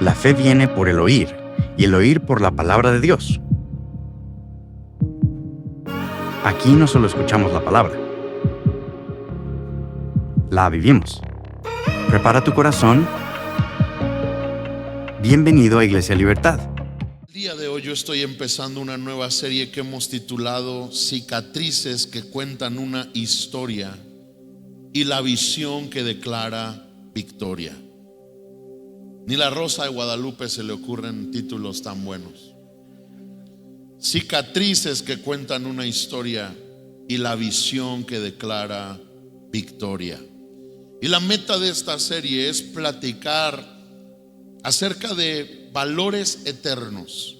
La fe viene por el oír, y el oír por la palabra de Dios. Aquí no solo escuchamos la palabra, la vivimos. Prepara tu corazón. Bienvenido a Iglesia Libertad. El día de hoy yo estoy empezando una nueva serie que hemos titulado Cicatrices que cuentan una historia y la visión que declara victoria. Ni la Rosa de Guadalupe se le ocurren títulos tan buenos. Cicatrices que cuentan una historia y la visión que declara victoria. Y la meta de esta serie es platicar acerca de valores eternos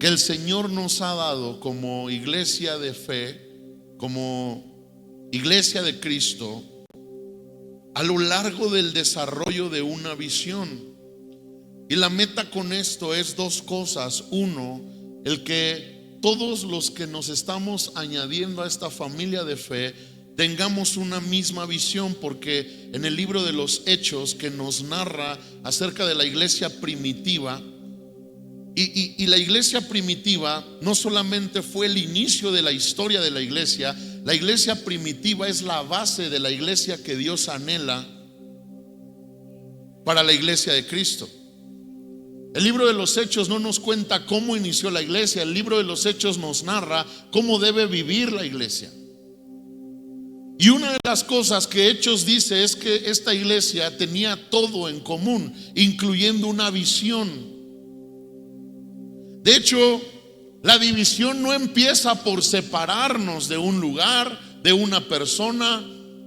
que el Señor nos ha dado como iglesia de fe, como iglesia de Cristo, a lo largo del desarrollo de una visión. Y la meta con esto es dos cosas. Uno, el que todos los que nos estamos añadiendo a esta familia de fe tengamos una misma visión, porque en el libro de los Hechos, que nos narra acerca de la iglesia primitiva, y la iglesia primitiva no solamente fue el inicio de la historia de la iglesia primitiva es la base de la iglesia que Dios anhela para la iglesia de Cristo. El libro de los Hechos no nos cuenta cómo inició la iglesia, el libro de los Hechos nos narra cómo debe vivir la iglesia. Y una de las cosas que Hechos dice es que esta iglesia tenía todo en común, incluyendo una visión. De hecho, la división no empieza por separarnos de un lugar, de una persona,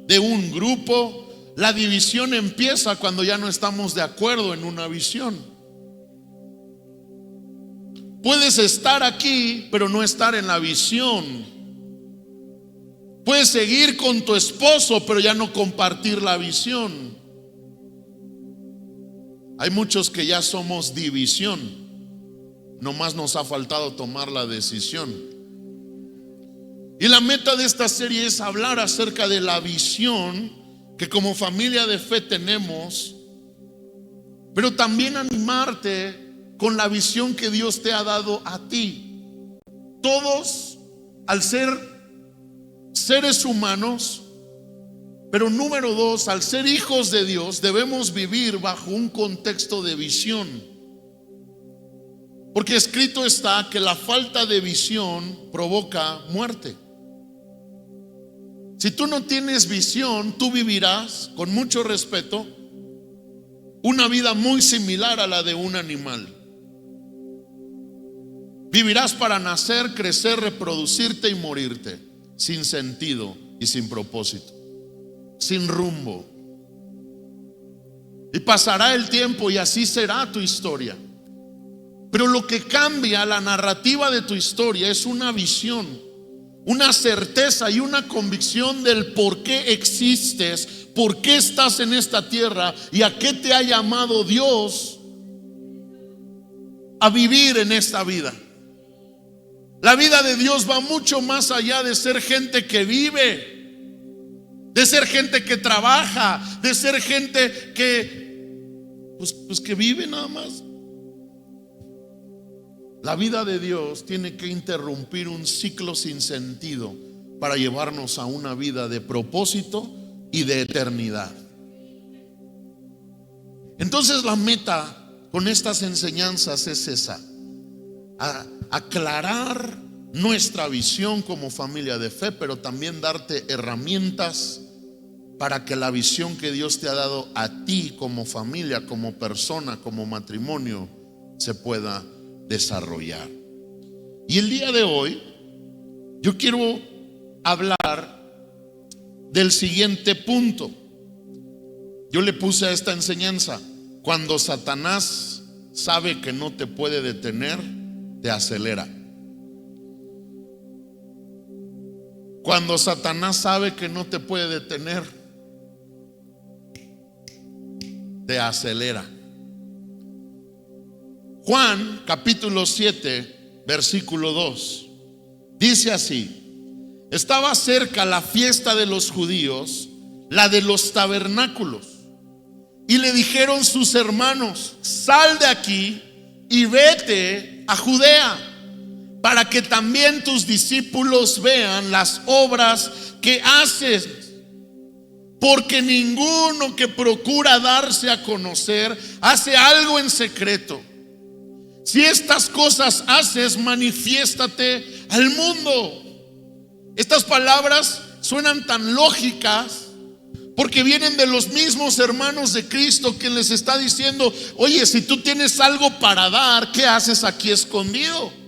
de un grupo. La división empieza cuando ya no estamos de acuerdo en una visión. Puedes estar aquí, pero no estar en la visión. Puedes seguir con tu esposo, pero ya no compartir la visión. Hay muchos que ya somos división. Nomás nos ha faltado tomar la decisión. Y la meta de esta serie es hablar acerca de la visión que como familia de fe tenemos, pero también animarte con la visión que Dios te ha dado a ti. Todos, al ser seres humanos, pero número dos, al ser hijos de Dios, debemos vivir bajo un contexto de visión. Porque escrito está que la falta de visión provoca muerte. Si tú no tienes visión, tú vivirás, con mucho respeto, una vida muy similar a la de un animal. Vivirás para nacer, crecer, reproducirte y morirte, sin sentido y sin propósito, sin rumbo. Y pasará el tiempo y así será tu historia. Pero lo que cambia la narrativa de tu historia es una visión, una certeza y una convicción del por qué existes, por qué estás en esta tierra y a qué te ha llamado Dios a vivir en esta vida. La vida de Dios va mucho más allá de ser gente que vive, de ser gente que trabaja, de ser gente que pues que vive nada más. La vida de Dios tiene que interrumpir un ciclo sin sentido para llevarnos a una vida de propósito y de eternidad. Entonces la meta con estas enseñanzas es esa: aclarar nuestra visión como familia de fe, pero también darte herramientas para que la visión que Dios te ha dado a ti como familia, como persona, como matrimonio, se pueda desarrollar. Y el día de hoy yo quiero hablar del siguiente punto. Yo le puse a esta enseñanza: cuando Satanás sabe que no te puede detener, te acelera. Cuando Satanás sabe que no te puede detener, te acelera. Juan capítulo 7 versículo 2 dice así: estaba cerca la fiesta de los judíos, la de los tabernáculos. Y le dijeron sus hermanos: sal de aquí y vete a Judea, para que también tus discípulos vean las obras que haces. Porque ninguno que procura darse a conocer hace algo en secreto. Si estas cosas haces, manifiéstate al mundo. Estas palabras suenan tan lógicas porque vienen de los mismos hermanos de Cristo, quien les está diciendo: oye, si tú tienes algo para dar, ¿qué haces aquí escondido?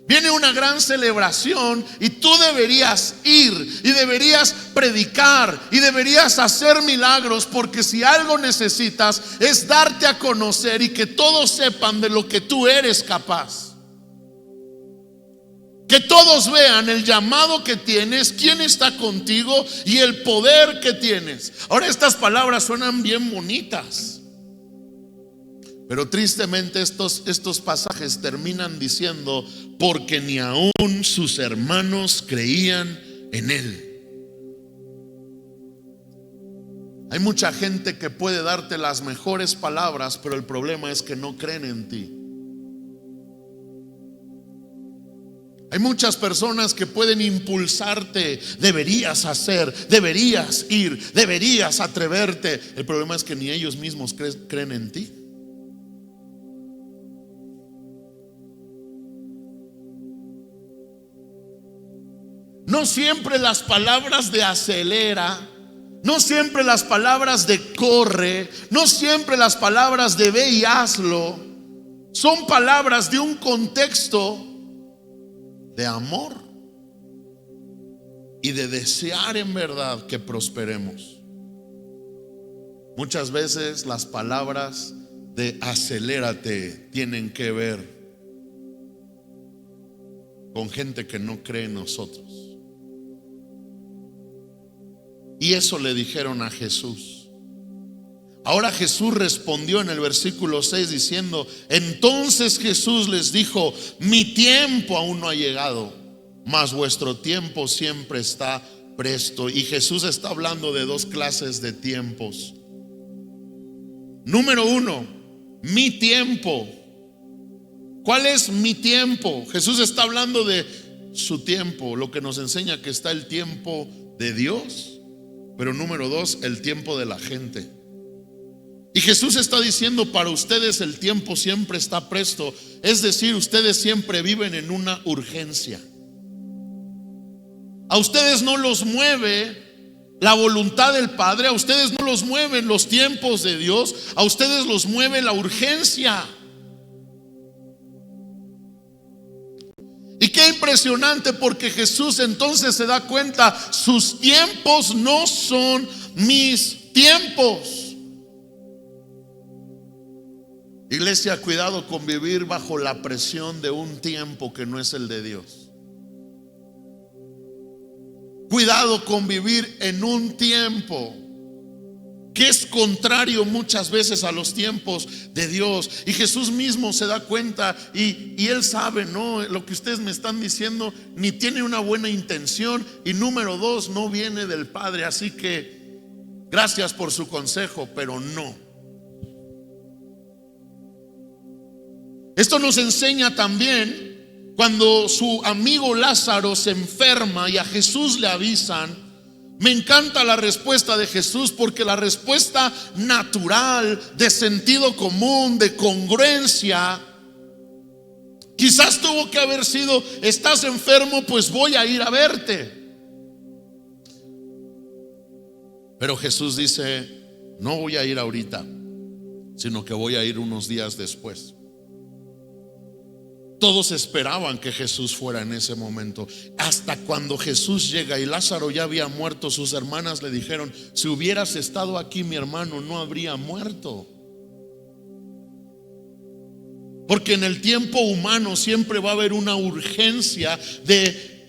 Viene una gran celebración y tú deberías ir y deberías predicar y deberías hacer milagros, porque si algo necesitas es darte a conocer y que todos sepan de lo que tú eres capaz. Que todos vean el llamado que tienes, quién está contigo y el poder que tienes. Ahora, estas palabras suenan bien bonitas, pero tristemente estos pasajes terminan diciendo: porque ni aún sus hermanos creían en él. Hay mucha gente que puede darte las mejores palabras, pero el problema es que no creen en ti. Hay muchas personas que pueden impulsarte: deberías hacer, deberías ir, deberías atreverte. El problema es que ni ellos mismos creen en ti. No siempre las palabras de acelera, no siempre las palabras de corre, no siempre las palabras de ve y hazlo son palabras de un contexto de amor y de desear en verdad que prosperemos. Muchas veces las palabras de acelérate tienen que ver con gente que no cree en nosotros. Y eso le dijeron a Jesús. Ahora Jesús respondió en el versículo 6 diciendo: entonces Jesús les dijo: mi tiempo aún no ha llegado, mas vuestro tiempo siempre está presto. Y Jesús está hablando de dos clases de tiempos. Número uno, mi tiempo. ¿Cuál es mi tiempo? Jesús está hablando de su tiempo, lo que nos enseña que está el tiempo de Dios. Pero número dos, el tiempo de la gente. Y Jesús está diciendo: para ustedes el tiempo siempre está presto. Es decir, ustedes siempre viven en una urgencia. A ustedes no los mueve la voluntad del Padre, a ustedes no los mueven los tiempos de Dios, a ustedes los mueve la urgencia. Y qué impresionante, porque Jesús entonces se da cuenta: sus tiempos no son mis tiempos. Iglesia, cuidado con vivir bajo la presión de un tiempo que no es el de Dios. Cuidado con vivir en un tiempo que es contrario muchas veces a los tiempos de Dios. Y Jesús mismo se da cuenta y Él sabe: no, lo que ustedes me están diciendo ni tiene una buena intención, y número dos, no viene del Padre. Así que gracias por su consejo, pero no. Esto nos enseña también cuando su amigo Lázaro se enferma y a Jesús le avisan. Me encanta la respuesta de Jesús, porque la respuesta natural, de sentido común, de congruencia, quizás tuvo que haber sido: estás enfermo, pues voy a ir a verte. Pero Jesús dice: no voy a ir ahorita, sino que voy a ir unos días después. Todos esperaban que Jesús fuera en ese momento. Hasta cuando Jesús llega y Lázaro ya había muerto, sus hermanas le dijeron: si hubieras estado aquí, mi hermano no habría muerto. Porque en el tiempo humano siempre va a haber una urgencia de: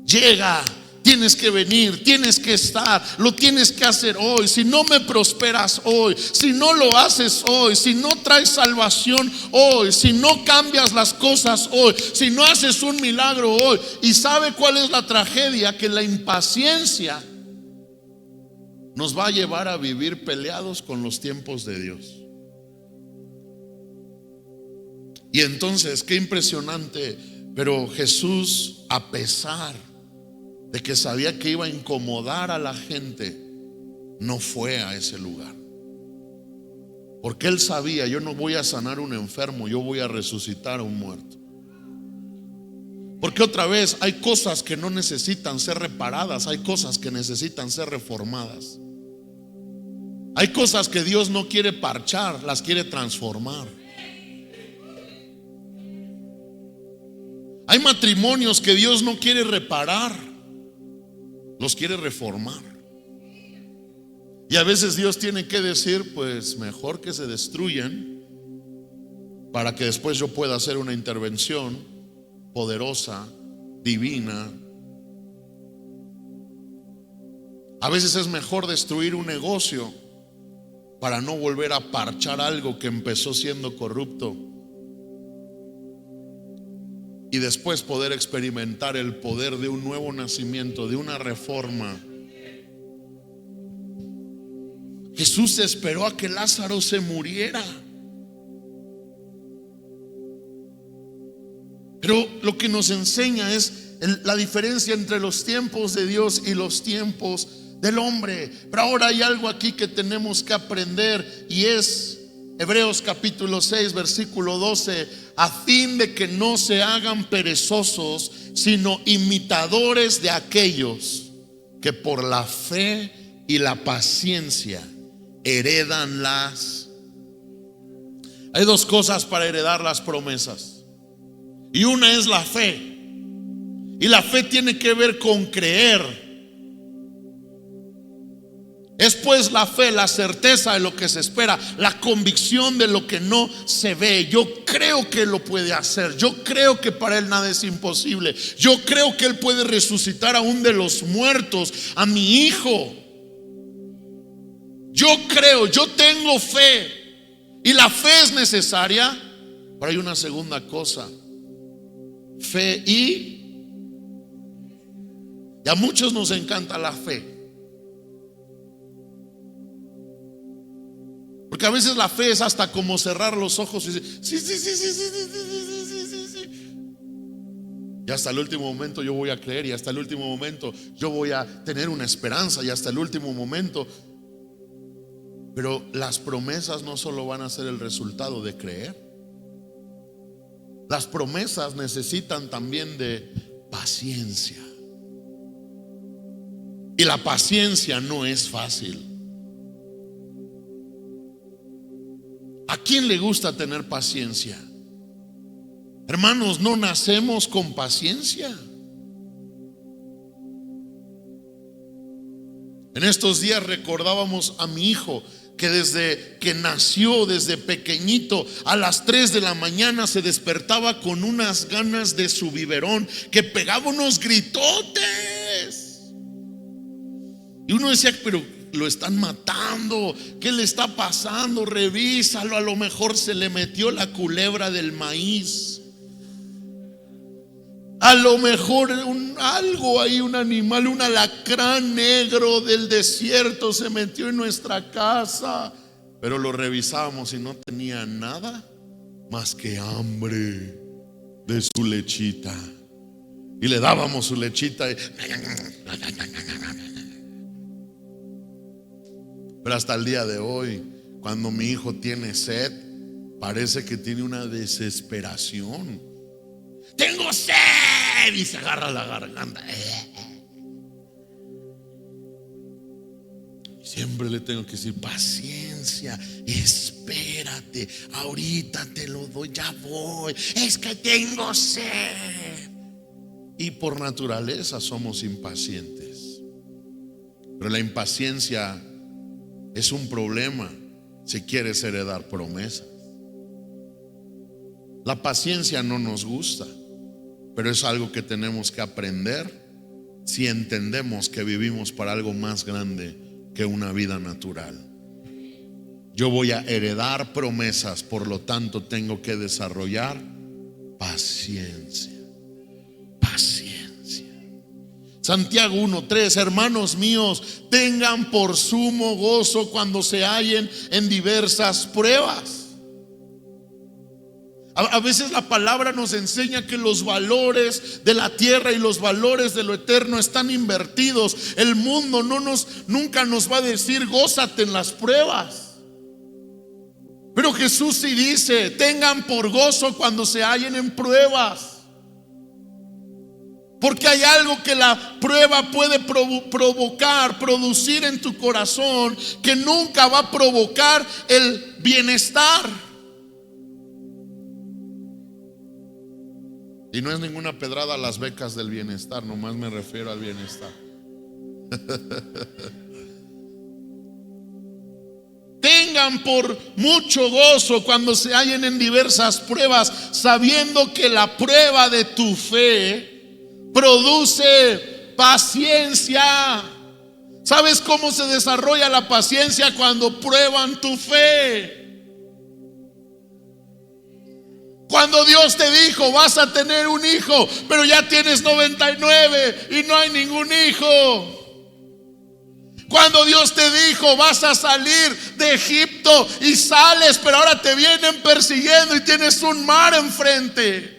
llega, tienes que venir, tienes que estar, lo tienes que hacer hoy. Si no me prosperas hoy, si no lo haces hoy, si no traes salvación hoy, si no cambias las cosas hoy, si no haces un milagro hoy. ¿Y sabe cuál es la tragedia? Que la impaciencia nos va a llevar a vivir peleados con los tiempos de Dios. Y entonces, qué impresionante, pero Jesús, a pesar de que sabía que iba a incomodar a la gente, no fue a ese lugar. Porque Él sabía, yo no voy a sanar a un enfermo, yo voy a resucitar a un muerto. Porque otra vez hay cosas que no necesitan ser reparadas, hay cosas que necesitan ser reformadas. Hay cosas que Dios no quiere parchar, las quiere transformar. Hay matrimonios que Dios no quiere reparar, los quiere reformar. Y a veces Dios tiene que decir, pues mejor que se destruyan para que después yo pueda hacer una intervención poderosa, divina. A veces es mejor destruir un negocio para no volver a parchar algo que empezó siendo corrupto y después poder experimentar el poder de un nuevo nacimiento, de una reforma. Jesús esperó a que Lázaro se muriera. Pero lo que nos enseña es la diferencia entre los tiempos de Dios y los tiempos del hombre. Pero ahora hay algo aquí que tenemos que aprender, y es Hebreos capítulo 6 versículo 12: a fin de que no se hagan perezosos, sino imitadores de aquellos que por la fe y la paciencia heredan las. Hay dos cosas para heredar las promesas, y una es la fe. Y la fe tiene que ver con creer. Es pues la fe, la certeza de lo que se espera, la convicción de lo que no se ve. Yo creo que Él lo puede hacer. Yo creo que para Él nada es imposible. Yo creo que Él puede resucitar aún de los muertos a mi hijo. Yo creo, yo tengo fe. Y la fe es necesaria. Pero hay una segunda cosa: fe y a muchos nos encanta la fe, porque a veces la fe es hasta como cerrar los ojos y decir sí. Y hasta el último momento yo voy a creer, y hasta el último momento yo voy a tener una esperanza, y hasta el último momento. Pero las promesas no solo van a ser el resultado de creer. Las promesas necesitan también de paciencia. Y la paciencia no es fácil. ¿A quién le gusta tener paciencia? Hermanos, no nacemos con paciencia. En estos días recordábamos a mi hijo que desde que nació, desde pequeñito, a las 3 de la mañana se despertaba con unas ganas de su biberón, que pegaba unos gritotes. Y uno decía, pero lo están matando, ¿qué le está pasando? Revísalo, a lo mejor se le metió la culebra del maíz. A lo mejor algo ahí, un animal, un alacrán negro del desierto se metió en nuestra casa. Pero lo revisábamos y no tenía nada más que hambre de su lechita. Y le dábamos su lechita. Pero hasta el día de hoy, cuando mi hijo tiene sed, parece que tiene una desesperación. Tengo sed, y se agarra la garganta. Siempre le tengo que decir, paciencia, espérate, ahorita te lo doy, ya voy, es que tengo sed. Y por naturaleza somos impacientes. Pero la impaciencia es un problema si quieres heredar promesas. La paciencia no nos gusta, pero es algo que tenemos que aprender si entendemos que vivimos para algo más grande que una vida natural. Yo voy a heredar promesas, por lo tanto tengo que desarrollar paciencia. Paciencia. Santiago 1:3, hermanos míos, tengan por sumo gozo cuando se hallen en diversas pruebas. A veces la palabra nos enseña que los valores de la tierra y los valores de lo eterno están invertidos. El mundo nunca nos va a decir gózate en las pruebas. Pero Jesús sí dice, tengan por gozo cuando se hallen en pruebas. Porque hay algo que la prueba puede producir en tu corazón, que nunca va a provocar el bienestar. Y no es ninguna pedrada a las becas del bienestar, nomás me refiero al bienestar. Tengan por mucho gozo cuando se hallen en diversas pruebas, sabiendo que la prueba de tu fe produce paciencia. ¿Sabes cómo se desarrolla la paciencia? Cuando prueban tu fe. Cuando Dios te dijo vas a tener un hijo, pero ya tienes 99 y no hay ningún hijo. Cuando Dios te dijo vas a salir de Egipto y sales, pero ahora te vienen persiguiendo y tienes un mar enfrente.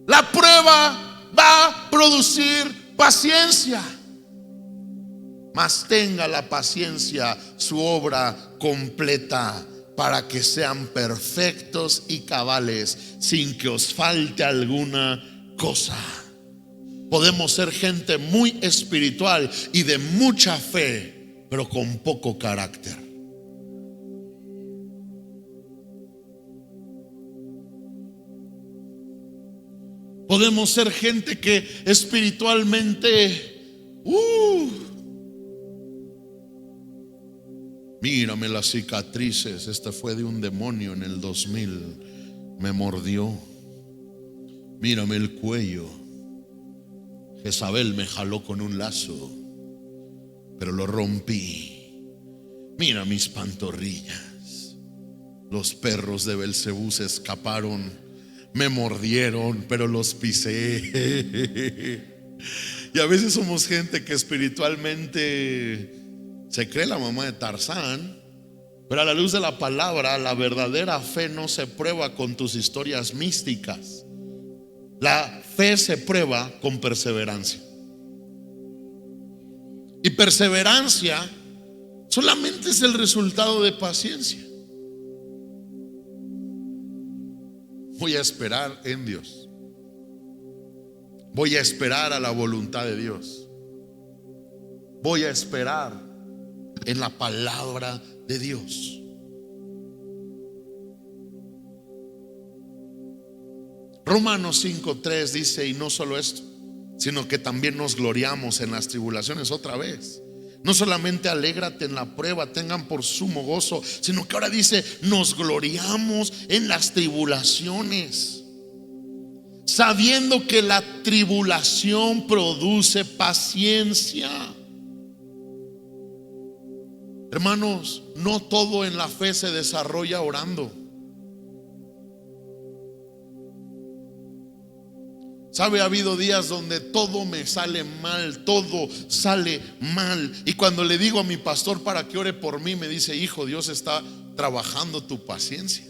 La prueba va a producir paciencia. Mas tenga la paciencia su obra completa, para que sean perfectos y cabales, sin que os falte alguna cosa. Podemos ser gente muy espiritual y de mucha fe, pero con poco carácter. Podemos ser gente que espiritualmente mírame las cicatrices, este fue de un demonio en el 2000, me mordió. Mírame el cuello, Jezabel me jaló con un lazo, pero lo rompí. Mira mis pantorrillas, los perros de Belcebú se escaparon, me mordieron, pero los pisé. Y a veces somos gente que espiritualmente se cree la mamá de Tarzán, pero a la luz de la palabra, la verdadera fe no se prueba con tus historias místicas. La fe se prueba con perseverancia. Y perseverancia solamente es el resultado de paciencia. Voy a esperar en Dios. Voy a esperar a la voluntad de Dios. Voy a esperar en la palabra de Dios. Romanos 5:3 dice, y no solo esto, sino que también nos gloriamos en las tribulaciones. Otra vez, no solamente alégrate en la prueba, tengan por sumo gozo, sino que ahora dice, nos gloriamos en las tribulaciones, sabiendo que la tribulación produce paciencia. Hermanos, no todo en la fe se desarrolla orando. ¿Sabe? Ha habido días donde todo me sale mal, todo sale mal. Y cuando le digo a mi pastor para que ore por mí, me dice, hijo, Dios está trabajando tu paciencia.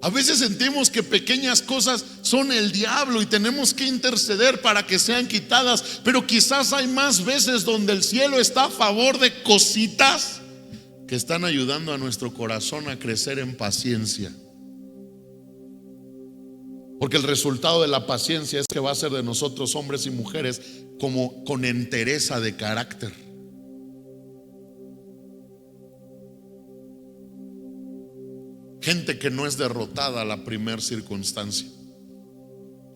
A veces sentimos que pequeñas cosas son el diablo y tenemos que interceder para que sean quitadas, pero quizás hay más veces donde el cielo está a favor de cositas que están ayudando a nuestro corazón a crecer en paciencia. Porque el resultado de la paciencia es que va a ser de nosotros hombres y mujeres como con entereza de carácter. Gente que no es derrotada a la primera circunstancia.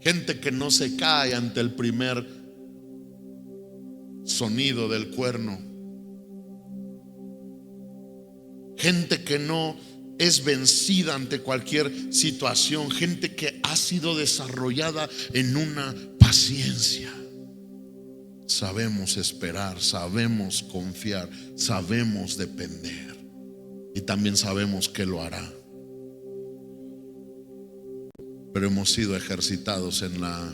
Gente que no se cae ante el primer sonido del cuerno. Gente que no es vencida ante cualquier situación. Gente que ha sido desarrollada en una paciencia. Sabemos esperar, sabemos confiar, sabemos depender. Y también sabemos que lo hará. pero hemos sido ejercitados en la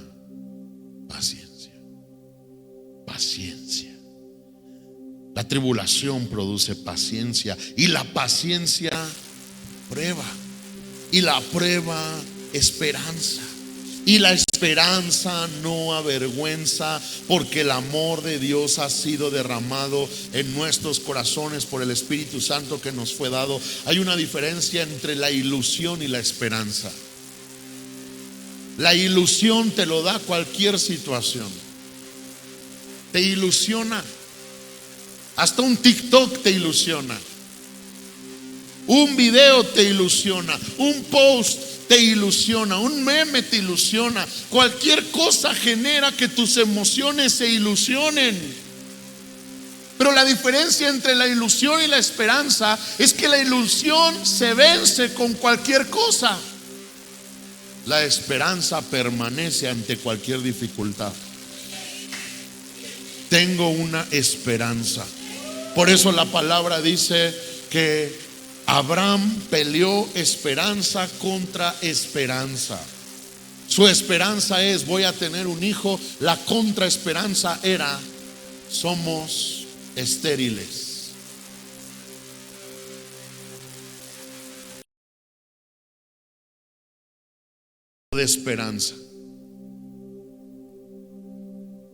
paciencia. Paciencia. La tribulación produce paciencia, y la paciencia prueba, y la prueba esperanza, y la esperanza no avergüenza, porque el amor de Dios ha sido derramado en nuestros corazones por el Espíritu Santo que nos fue dado. Hay una diferencia entre la ilusión y la esperanza. La ilusión te lo da cualquier situación. Te ilusiona. Hasta un TikTok te ilusiona. Un video te ilusiona. Un post te ilusiona. Un meme te ilusiona. Cualquier cosa genera que tus emociones se ilusionen. Pero la diferencia entre la ilusión y la esperanza es que la ilusión se vence con cualquier cosa. La esperanza permanece ante cualquier dificultad. Tengo una esperanza. Por eso la palabra dice que Abraham peleó esperanza contra esperanza. Su esperanza es: voy a tener un hijo. La contraesperanza era: somos estériles. De esperanza.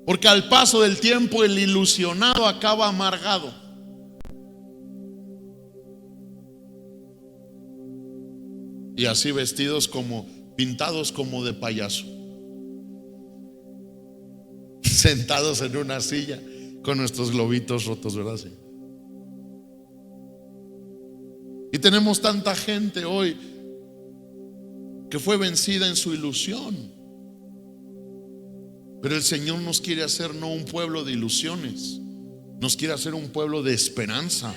Porque al paso del tiempo el ilusionado acaba amargado. Y así vestidos como, pintados como de payaso, sentados en una silla con nuestros globitos rotos, ¿verdad? Sí. Y tenemos tanta gente hoy que fue vencida en su ilusión. Pero el Señor nos quiere hacer no un pueblo de ilusiones, nos quiere hacer un pueblo de esperanza.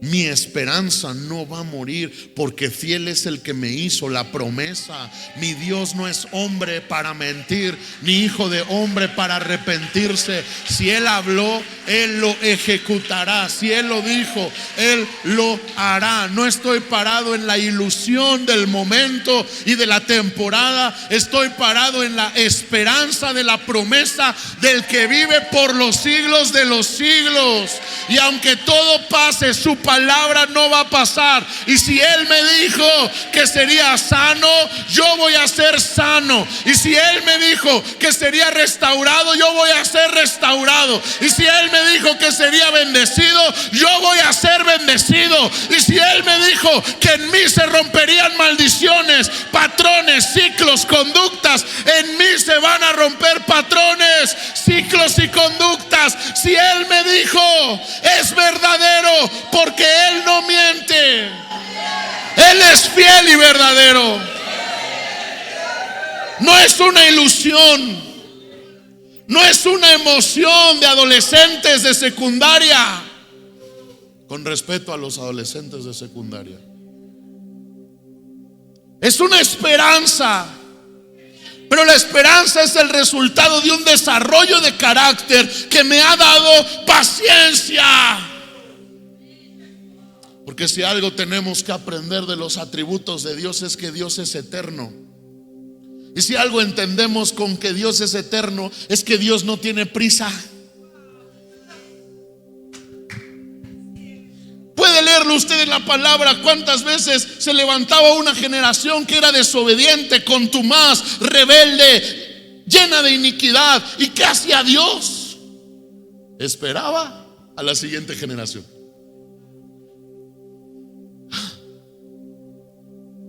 Mi esperanza no va a morir, porque fiel es el que me hizo la promesa. Mi Dios no es hombre para mentir, ni hijo de hombre para arrepentirse. Si Él habló, Él lo ejecutará. Si Él lo dijo, Él lo hará. No estoy parado en la ilusión del momento y de la temporada. Estoy parado en la esperanza de la promesa del que vive por los siglos de los siglos. Y aunque todo pase, su palabra no va a pasar. Y si Él me dijo que sería sano, yo voy a ser sano. Y si Él me dijo que sería restaurado, yo voy a ser restaurado. Y si Él me dijo que sería bendecido, yo voy a ser bendecido. Y si Él me dijo que en mí se romperían maldiciones, patrones, ciclos, conductas, en mí se van a romper patrones, ciclos y conductas. Si Él me dijo, es verdadero, porque Él no miente. Él es fiel y verdadero. No es una ilusión, no es una emoción de adolescentes de secundaria. Con respeto a los adolescentes de secundaria, es una esperanza. Pero la esperanza es el resultado de un desarrollo de carácter que me ha dado paciencia. Porque si algo tenemos que aprender de los atributos de Dios es que Dios es eterno. Y si algo entendemos con que Dios es eterno es que Dios no tiene prisa. Puede leerlo usted en la palabra cuántas veces se levantaba una generación que era desobediente, contumaz, rebelde, llena de iniquidad. ¿Y qué hacía Dios? Esperaba a la siguiente generación.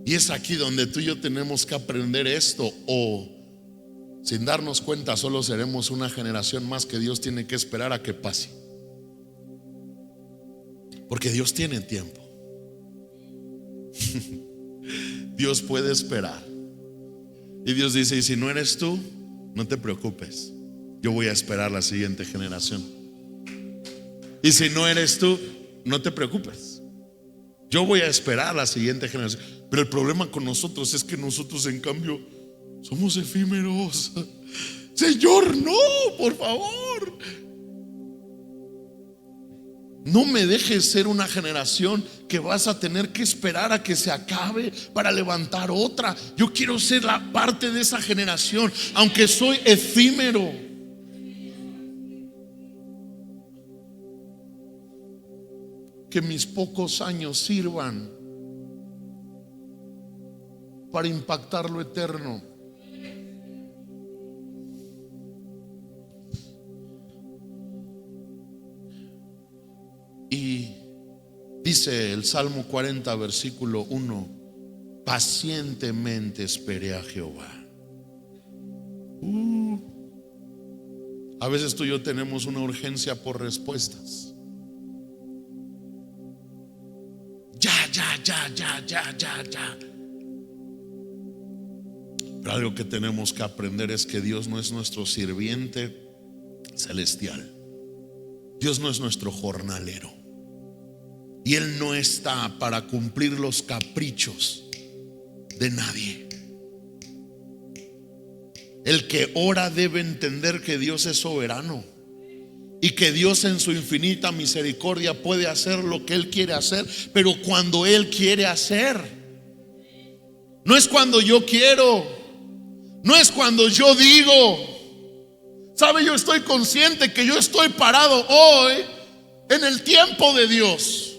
Y es aquí donde tú y yo tenemos que aprender esto, o sin darnos cuenta solo seremos una generación más que Dios tiene que esperar a que pase. Porque Dios tiene tiempo. Dios puede esperar. Y Dios dice: y si no eres tú, no te preocupes, yo voy a esperar la siguiente generación. Y si no eres tú, no te preocupes, yo voy a esperar la siguiente generación. Pero el problema con nosotros es que nosotros, en cambio, somos efímeros. Señor, no, por favor. No me dejes ser una generación que vas a tener que esperar a que se acabe para levantar otra. Yo quiero ser la parte de esa generación, aunque soy efímero. Que mis pocos años sirvan para impactar lo eterno. Y dice el Salmo 40, versículo 1: pacientemente esperé a Jehová. A veces tú y yo tenemos una urgencia por respuestas. Ya. Pero algo que tenemos que aprender es que Dios no es nuestro sirviente celestial. Dios no es nuestro jornalero. Y Él no está para cumplir los caprichos de nadie. El que ora debe entender que Dios es soberano y que Dios en su infinita misericordia puede hacer lo que Él quiere hacer, pero cuando Él quiere hacer. No es cuando yo quiero, no es cuando yo digo. ¿Sabe? Yo estoy consciente que yo estoy parado hoy en el tiempo de Dios.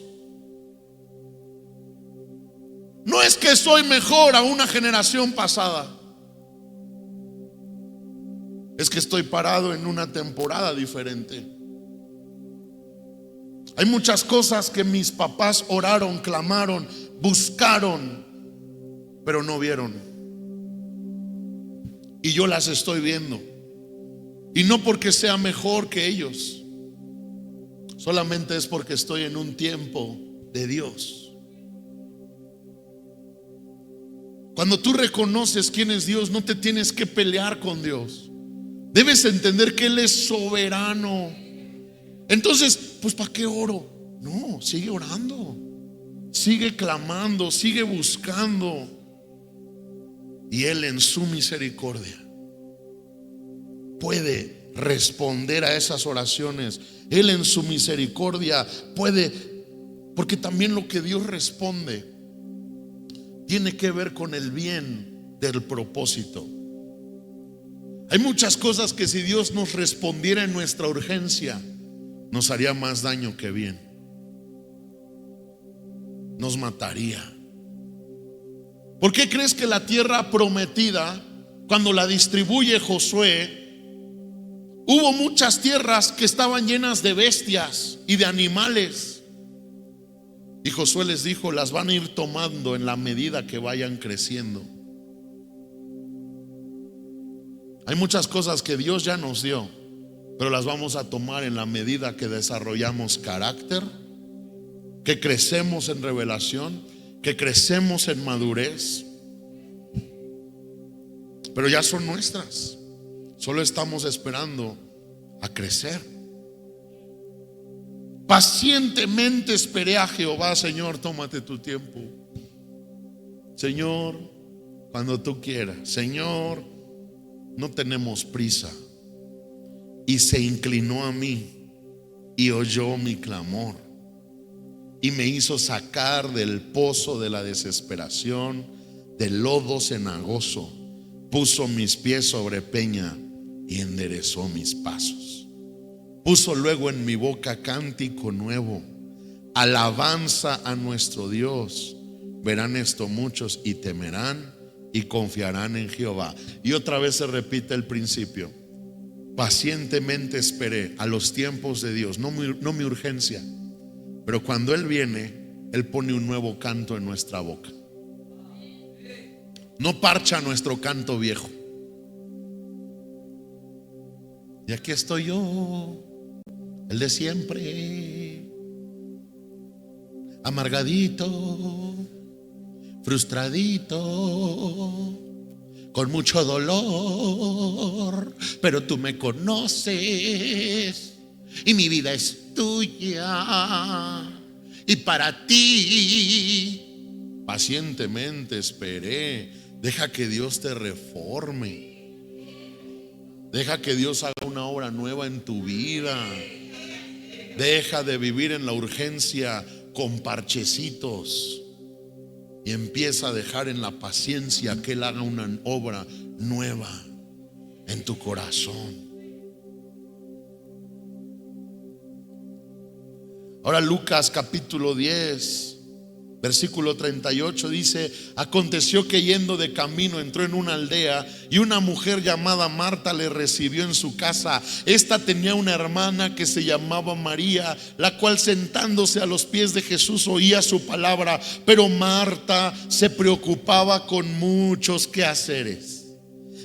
No es que soy mejor a una generación pasada. Es que estoy parado en una temporada diferente. Hay muchas cosas que mis papás oraron, clamaron, buscaron, pero no vieron. Y yo las estoy viendo. Y no porque sea mejor que ellos, solamente es porque estoy en un tiempo de Dios. Cuando tú reconoces quién es Dios, no te tienes que pelear con Dios. Debes entender que Él es soberano. Entonces, pues ¿para qué oro? No, sigue orando, sigue clamando, sigue buscando. Y Él en su misericordia puede responder a esas oraciones. Él en su misericordia puede, porque también lo que Dios responde tiene que ver con el bien del propósito. Hay muchas cosas que si Dios nos respondiera en nuestra urgencia, nos haría más daño que bien. Nos mataría. ¿Por qué crees que la tierra prometida, cuando la distribuye Josué, hubo muchas tierras que estaban llenas de bestias y de animales? Y Josué les dijo: las van a ir tomando en la medida que vayan creciendo. Hay muchas cosas que Dios ya nos dio, pero las vamos a tomar en la medida que desarrollamos carácter, que crecemos en revelación, que crecemos en madurez. Pero ya son nuestras. Solo estamos esperando a crecer. Pacientemente esperé a Jehová. Señor, tómate tu tiempo. Señor, cuando tú quieras. Señor, no tenemos prisa. Y se inclinó a mí y oyó mi clamor y me hizo sacar del pozo de la desesperación, del lodo cenagoso. Puso mis pies sobre peña y enderezó mis pasos. Puso luego en mi boca cántico nuevo, alabanza a nuestro Dios. Verán esto muchos y temerán y confiarán en Jehová. Y otra vez se repite el principio. Pacientemente esperé a los tiempos de Dios, no mi urgencia. Pero cuando Él viene, Él pone un nuevo canto en nuestra boca. No parcha nuestro canto viejo. Y aquí estoy yo, el de siempre, amargadito, frustradito, con mucho dolor, pero tú me conoces y mi vida es tuya y para ti pacientemente esperé. Deja que Dios te reforme. Deja que Dios haga una obra nueva en tu vida. Deja de vivir en la urgencia con parchecitos y empieza a dejar en la paciencia que Él haga una obra nueva en tu corazón. Ahora Lucas capítulo 10 versículo 38 dice: aconteció que yendo de camino entró en una aldea y una mujer llamada Marta le recibió en su casa. Esta tenía una hermana que se llamaba María, la cual sentándose a los pies de Jesús oía su palabra, pero Marta se preocupaba con muchos quehaceres.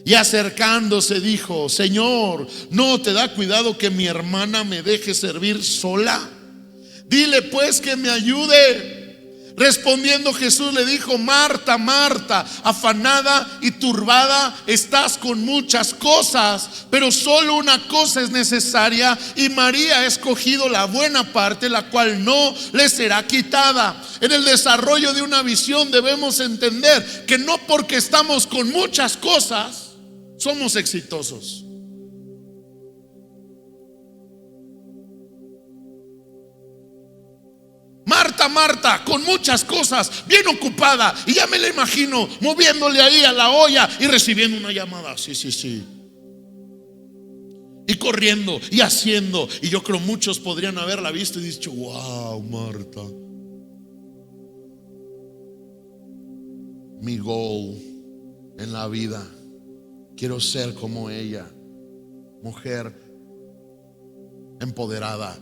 Y acercándose dijo: Señor, ¿no te da cuidado que mi hermana me deje servir sola? Dile pues que me ayude. Respondiendo Jesús le dijo: Marta, Marta, afanada y turbada estás con muchas cosas, pero solo una cosa es necesaria, y María ha escogido la buena parte, la cual no le será quitada. En el desarrollo de una visión debemos entender que no porque estamos con muchas cosas somos exitosos. Marta, con muchas cosas, bien ocupada, y ya me la imagino moviéndole ahí a la olla y recibiendo una llamada. Sí. Y corriendo y haciendo. Y yo creo muchos podrían haberla visto y dicho: wow, Marta. Mi goal en la vida, quiero ser como ella, mujer empoderada.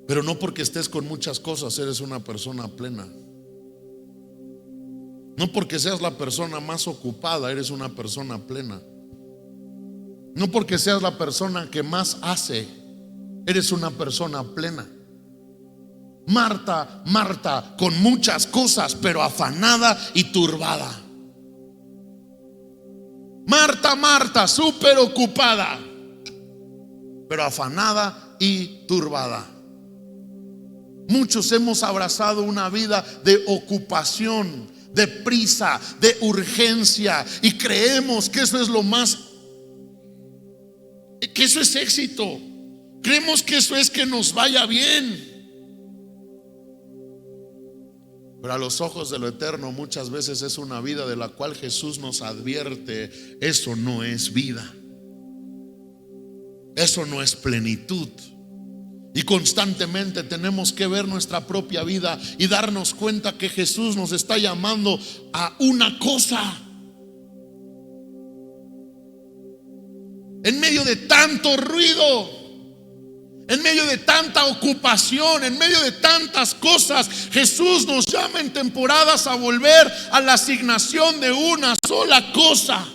Pero no porque estés con muchas cosas eres una persona plena. No porque seas la persona más ocupada eres una persona plena. No porque seas la persona que más hace eres una persona plena. Marta, Marta, con muchas cosas, pero afanada y turbada. Marta, Marta, súper ocupada, pero afanada y turbada. Muchos hemos abrazado una vida de ocupación, de prisa, de urgencia, y creemos que eso es lo más, que eso es éxito. Creemos que eso es que nos vaya bien. Pero a los ojos de lo eterno muchas veces es una vida de la cual Jesús nos advierte: eso no es vida, eso no es plenitud. Y constantemente tenemos que ver nuestra propia vida y darnos cuenta que Jesús nos está llamando a una cosa. En medio de tanto ruido, en medio de tanta ocupación, en medio de tantas cosas, Jesús nos llama en temporadas a volver a la asignación de una sola cosa: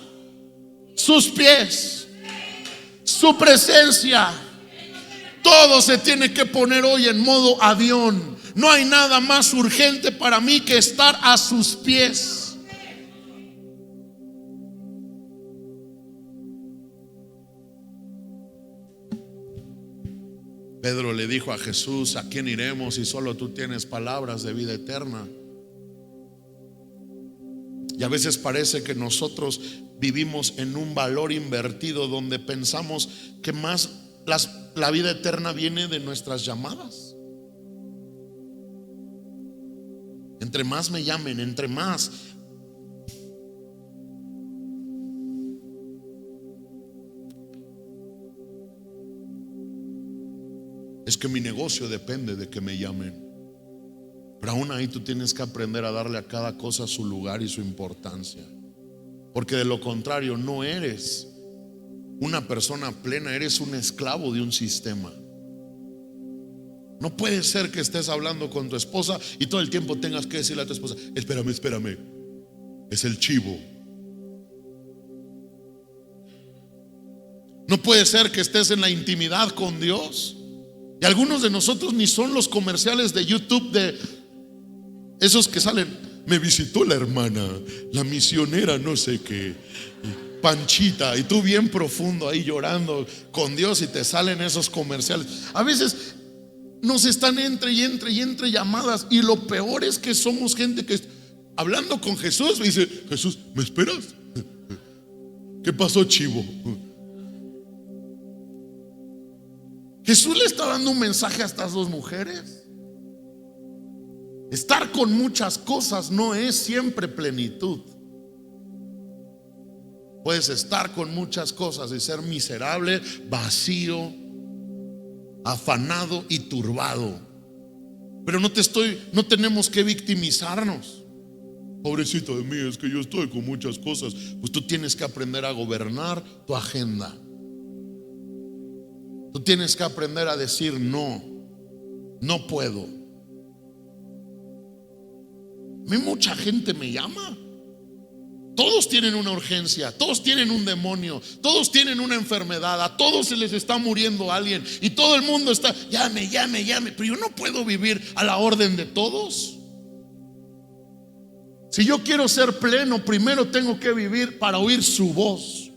sus pies, su presencia. Todo se tiene que poner hoy en modo avión. No hay nada más urgente para mí que estar a sus pies. Pedro le dijo a Jesús: ¿a quién iremos si solo tú tienes palabras de vida eterna? Y a veces parece que nosotros vivimos en un valor invertido, donde pensamos que más la vida eterna viene de nuestras llamadas. Entre más me llamen, entre más. Es que mi negocio depende de que me llamen. Pero aún ahí tú tienes que aprender a darle a cada cosa su lugar y su importancia, porque de lo contrario no eres una persona plena, eres un esclavo de un sistema. No puede ser que estés hablando con tu esposa y todo el tiempo tengas que decirle a tu esposa: espérame, es el chivo. No puede ser que estés en la intimidad con Dios. Y algunos de nosotros ni son los comerciales de YouTube de esos que salen: me visitó la hermana, la misionera no sé qué, Panchita, y tú bien profundo ahí llorando con Dios, y te salen esos comerciales. A veces nos están entre llamadas, y lo peor es que somos gente que hablando con Jesús me dice: Jesús, ¿me esperas? ¿Qué pasó, chivo? Jesús le está dando un mensaje a estas dos mujeres. Estar con muchas cosas no es siempre plenitud. Puedes estar con muchas cosas y ser miserable, vacío, afanado y turbado. Pero no tenemos que victimizarnos. Pobrecito de mí, es que yo estoy con muchas cosas. Pues tú tienes que aprender a gobernar tu agenda. Tú tienes que aprender a decir no, no puedo. A mí mucha gente me llama. Todos tienen una urgencia, todos tienen un demonio, todos tienen una enfermedad, a todos se les está muriendo alguien y todo el mundo está, llame. Pero yo no puedo vivir a la orden de todos. Si yo quiero ser pleno, primero tengo que vivir para oír su voz.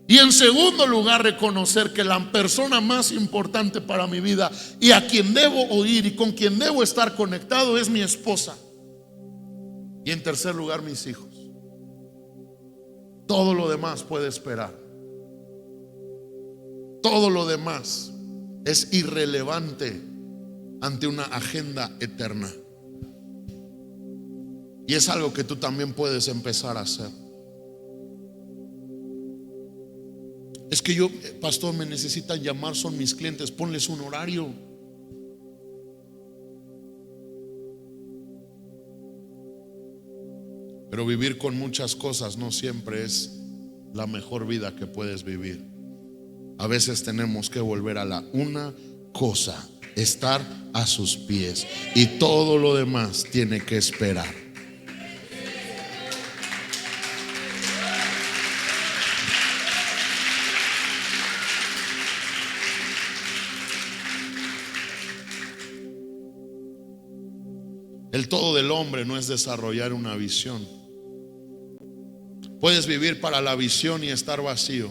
Y en segundo lugar, reconocer que la persona más importante para mi vida y a quien debo oír y con quien debo estar conectado es mi esposa. Y en tercer lugar, mis hijos. Todo lo demás puede esperar. Todo lo demás es irrelevante ante una agenda eterna. Y es algo que tú también puedes empezar a hacer. Es que yo, pastor, me necesitan llamar, son mis clientes, ponles un horario. Pero vivir con muchas cosas no siempre es la mejor vida que puedes vivir. A veces tenemos que volver a la una cosa, estar a sus pies, y todo lo demás tiene que esperar. El todo del hombre no es desarrollar una visión. Puedes vivir para la visión y estar vacío.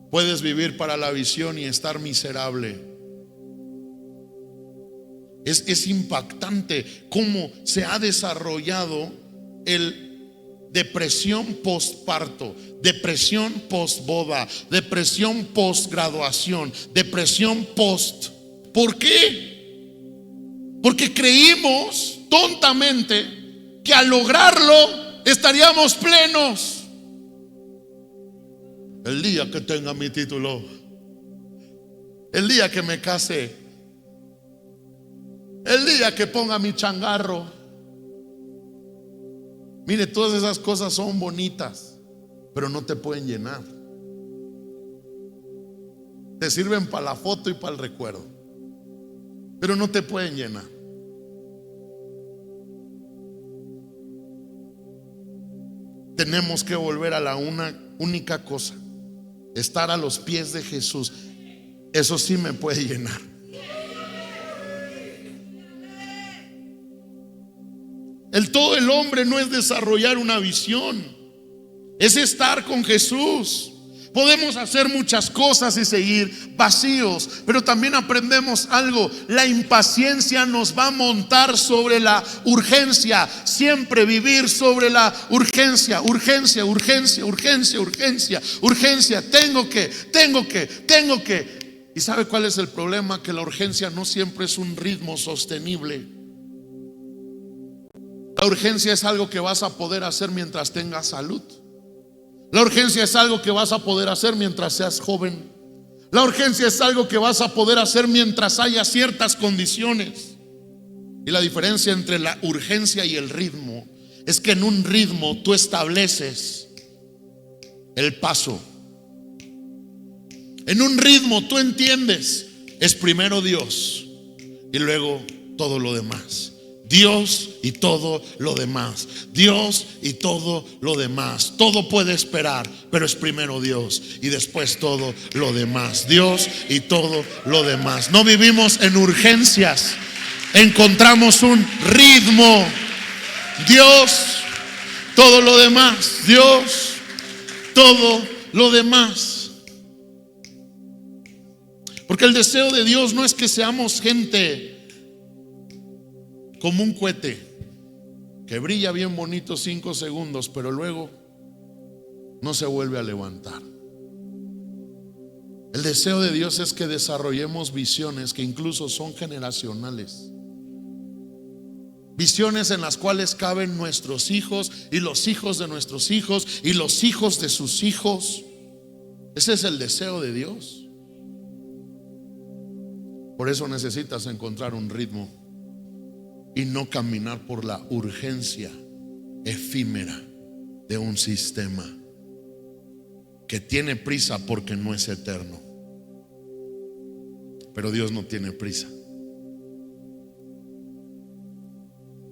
Puedes vivir para la visión y estar miserable. Es impactante cómo se ha desarrollado el depresión postparto, depresión postboda, depresión postgraduación, depresión post. ¿Por qué? Porque creímos tontamente que al lograrlo estaríamos plenos. El día que tenga mi título, el día que me case, el día que ponga mi changarro. Mire, todas esas cosas son bonitas, pero no te pueden llenar. Te sirven para la foto y para el recuerdo, pero no te pueden llenar. Tenemos que volver a la única cosa: estar a los pies de Jesús. Eso sí me puede llenar. El todo del hombre no es desarrollar una visión, es estar con Jesús. Podemos hacer muchas cosas y seguir vacíos, pero también aprendemos algo: la impaciencia nos va a montar sobre la urgencia. Siempre vivir sobre la urgencia. Urgencia, urgencia, urgencia, urgencia, urgencia. Tengo que. ¿Y sabe cuál es el problema? Que la urgencia no siempre es un ritmo sostenible. La urgencia es algo que vas a poder hacer mientras tengas salud. La urgencia es algo que vas a poder hacer mientras seas joven. La urgencia es algo que vas a poder hacer mientras haya ciertas condiciones. Y la diferencia entre la urgencia y el ritmo es que en un ritmo tú estableces el paso. En un ritmo tú entiendes, es primero Dios y luego todo lo demás. Dios y todo lo demás. Dios y todo lo demás. Todo puede esperar, pero es primero Dios y después todo lo demás. Dios y todo lo demás. No vivimos en urgencias, encontramos un ritmo. Dios, todo lo demás. Dios, todo lo demás. Porque el deseo de Dios no es que seamos gente como un cohete. que brilla bien bonito 5 segundos, pero luego no se vuelve a levantar. El deseo de Dios es que desarrollemos visiones que incluso son generacionales. Visiones en las cuales caben nuestros hijos y los hijos de nuestros hijos y los hijos de sus hijos. Ese es el deseo de Dios. Por eso necesitas encontrar un ritmo y no caminar por la urgencia efímera de un sistema que tiene prisa porque no es eterno. Pero Dios no tiene prisa.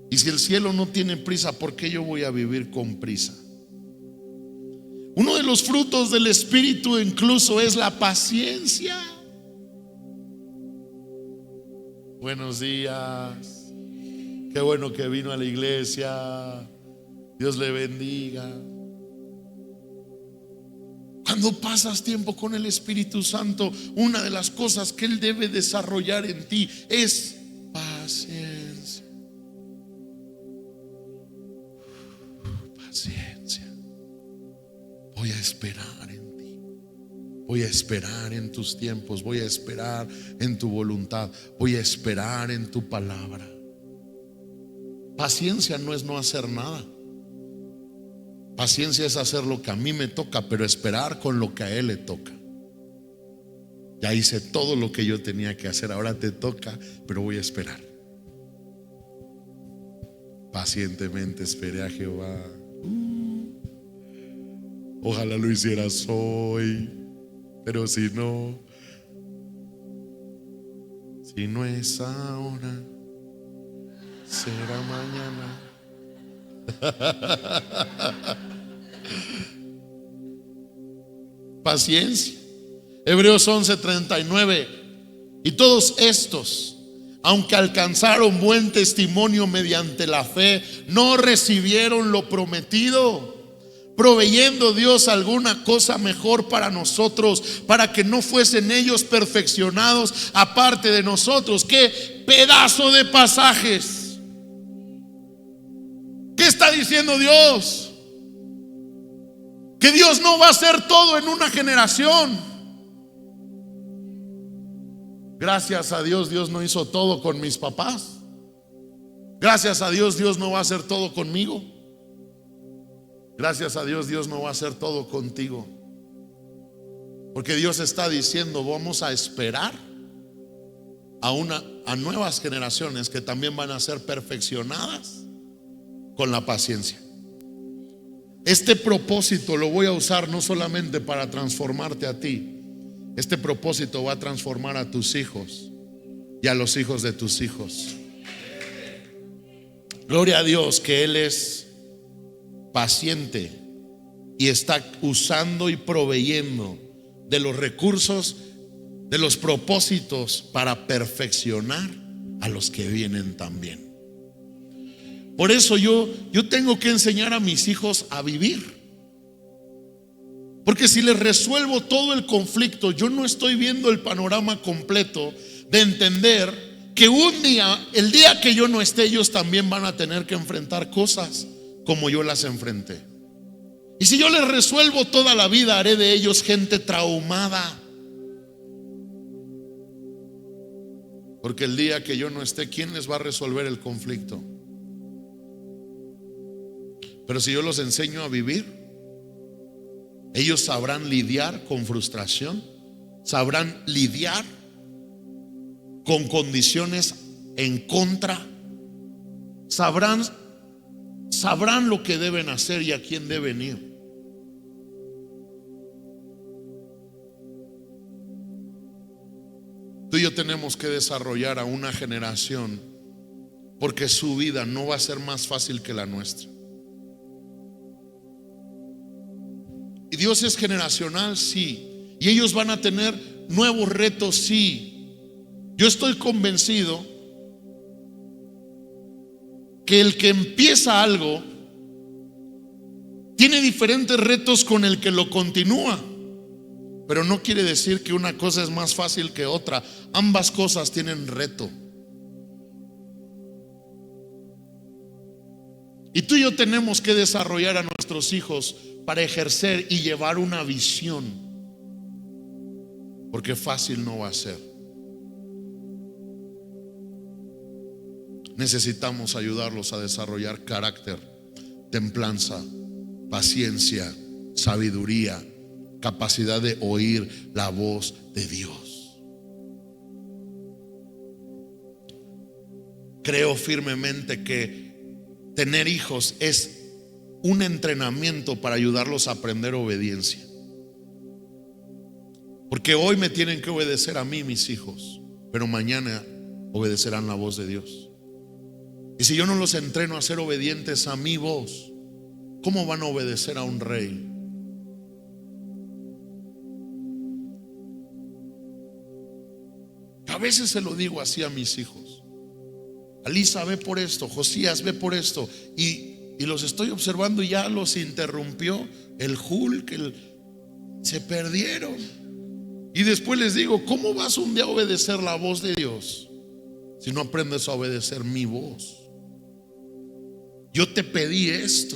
Y si el cielo no tiene prisa, ¿por qué yo voy a vivir con prisa? Uno de los frutos del Espíritu incluso es la paciencia. Buenos días. Qué bueno que vino a la iglesia. Dios le bendiga. Cuando pasas tiempo con el Espíritu Santo, una de las cosas que Él debe desarrollar en ti es paciencia. Paciencia. Voy a esperar en ti. Voy a esperar en tus tiempos. Voy a esperar en tu voluntad. Voy a esperar en tu palabra. Paciencia no es no hacer nada. Paciencia es hacer lo que a mí me toca, pero esperar con lo que a Él le toca. Ya hice todo lo que yo tenía que hacer, ahora te toca, pero voy a esperar. Pacientemente esperé a Jehová. Ojalá lo hicieras hoy, pero si no es ahora, será mañana. Paciencia. Hebreos 11:39. Y todos estos, aunque alcanzaron buen testimonio mediante la fe, no recibieron lo prometido, proveyendo Dios alguna cosa mejor para nosotros, para que no fuesen ellos perfeccionados aparte de nosotros. ¡Qué pedazo de pasajes! ¿Qué está diciendo Dios? Que Dios no va a hacer todo en una generación. Gracias a Dios, Dios no hizo todo con mis papás. Gracias a Dios, Dios no va a hacer todo conmigo. Gracias a Dios, Dios no va a hacer todo contigo. Porque Dios está diciendo, vamos a esperar a nuevas generaciones que también van a ser perfeccionadas con la paciencia. Este propósito lo voy a usar no solamente para transformarte a ti. Este propósito va a transformar a tus hijos y a los hijos de tus hijos. Gloria a Dios que Él es paciente y está usando y proveyendo de los recursos, de los propósitos para perfeccionar a los que vienen también. Por eso yo tengo que enseñar a mis hijos a vivir. Porque si les resuelvo todo el conflicto, yo no estoy viendo el panorama completo de entender que un día, el día que yo no esté, ellos también van a tener que enfrentar cosas como yo las enfrenté. Y si yo les resuelvo toda la vida, haré de ellos gente traumada. Porque el día que yo no esté, ¿quién les va a resolver el conflicto? Pero si yo los enseño a vivir, ellos sabrán lidiar con frustración, sabrán lidiar con condiciones en contra, sabrán lo que deben hacer y a quién deben ir. Tú y yo tenemos que desarrollar a una generación, porque su vida no va a ser más fácil que la nuestra. Y Dios es generacional, sí. Y ellos van a tener nuevos retos, sí. Yo estoy convencido que el que empieza algo tiene diferentes retos con el que lo continúa. Pero no quiere decir que una cosa es más fácil que otra. Ambas cosas tienen reto. Y tú y yo tenemos que desarrollar a nuestros hijos para ejercer y llevar una visión, porque fácil no va a ser. Necesitamos ayudarlos a desarrollar carácter, templanza, paciencia, sabiduría, capacidad de oír la voz de Dios. Creo firmemente que tener hijos es un entrenamiento para ayudarlos a aprender obediencia. Porque hoy me tienen que obedecer a mí mis hijos, pero mañana obedecerán la voz de Dios. Y si yo no los entreno a ser obedientes a mi voz, ¿cómo van a obedecer a un rey? A veces se lo digo así a mis hijos: Alisa, ve por esto, Josías, ve por esto. Y los estoy observando y ya los interrumpió el Hulk, se perdieron. Y después les digo: ¿cómo vas un día a obedecer la voz de Dios si no aprendes a obedecer mi voz? Yo te pedí esto.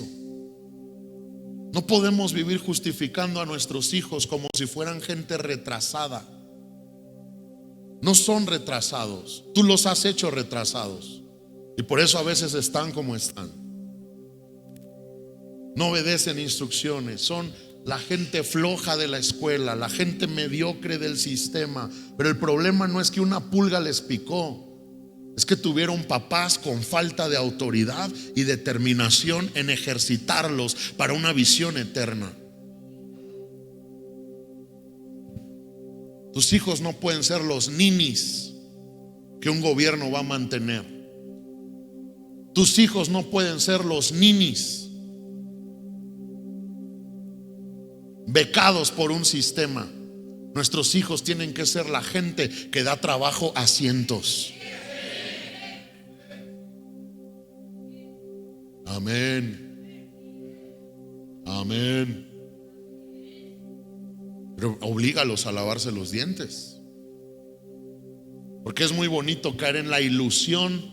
No podemos vivir justificando a nuestros hijos como si fueran gente retrasada. No son retrasados, tú los has hecho retrasados, y por eso a veces están como están. No obedecen instrucciones, son la gente floja de la escuela, la gente mediocre del sistema. Pero el problema no es que una pulga les picó, es que tuvieron papás con falta de autoridad y determinación en ejercitarlos para una visión eterna. Tus hijos no pueden ser los ninis que un gobierno va a mantener. Tus hijos no pueden ser los ninis becados por un sistema. Nuestros hijos tienen que ser la gente que da trabajo a cientos. Amén. Amén. Pero oblígalos a lavarse los dientes, porque es muy bonito caer en la ilusión: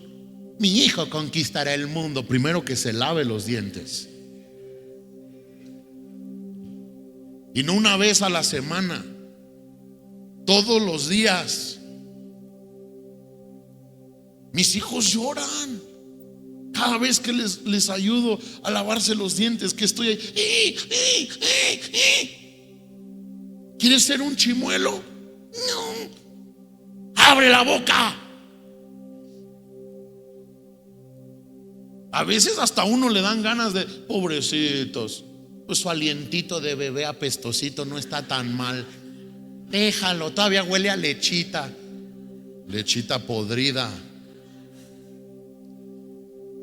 mi hijo conquistará el mundo. Primero que se lave los dientes, y no una vez a la semana, todos los días. Mis hijos lloran cada vez que les ayudo a lavarse los dientes, que estoy ahí. ¿Quieres ser un chimuelo? No. ¡Abre la boca! A veces hasta a uno le dan ganas de: pobrecitos, pues su alientito de bebé apestosito no está tan mal. Déjalo, todavía huele a lechita. Lechita podrida.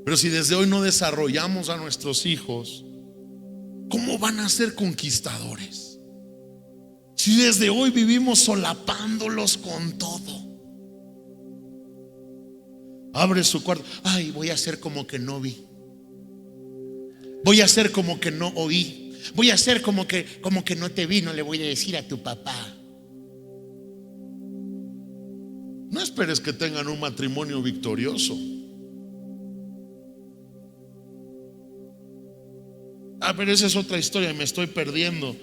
Pero si desde hoy no desarrollamos a nuestros hijos, ¿cómo van a ser conquistadores? Si desde hoy vivimos solapándolos con todo. Abre su cuarto: ay, voy a hacer como que no vi. Voy a hacer como que no oí. Voy a hacer como que no te vi. No le voy a decir a tu papá. No esperes que tengan un matrimonio victorioso. Pero esa es otra historia y me estoy perdiendo.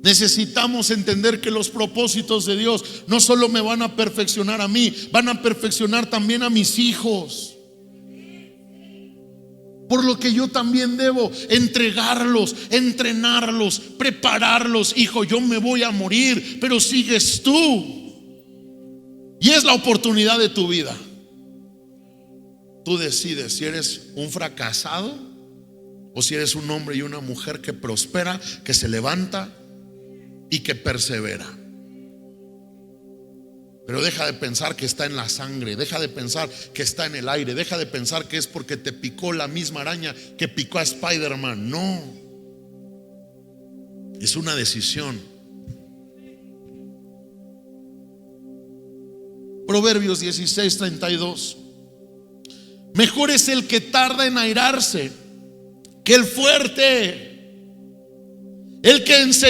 Necesitamos entender que los propósitos de Dios no solo me van a perfeccionar a mí, van a perfeccionar también a mis hijos. Por lo que yo también debo entregarlos, entrenarlos, prepararlos. Hijo, yo me voy a morir, pero sigues tú. Y es la oportunidad de tu vida. Tú decides si eres un fracasado o si eres un hombre y una mujer que prospera, que se levanta y que persevera. Pero deja de pensar que está en la sangre, deja de pensar que está en el aire, deja de pensar que es porque te picó la misma araña que picó a Spider-Man. No, es una decisión. Proverbios 16:32. Mejor es el que tarda en airarse que el fuerte, El que se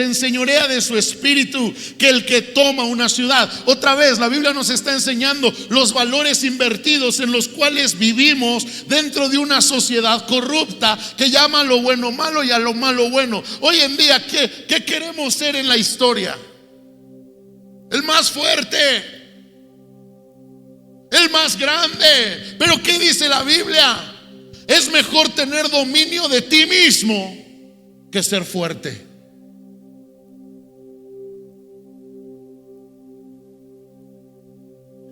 enseñorea de su espíritu, que el que toma una ciudad. Otra vez, la Biblia nos está enseñando los valores invertidos en los cuales vivimos dentro de una sociedad corrupta que llama a lo bueno malo y a lo malo bueno. Hoy en día, ¿qué queremos ser en la historia? El más fuerte, el más grande. Pero ¿qué dice la Biblia? Es mejor tener dominio de ti mismo que ser fuerte.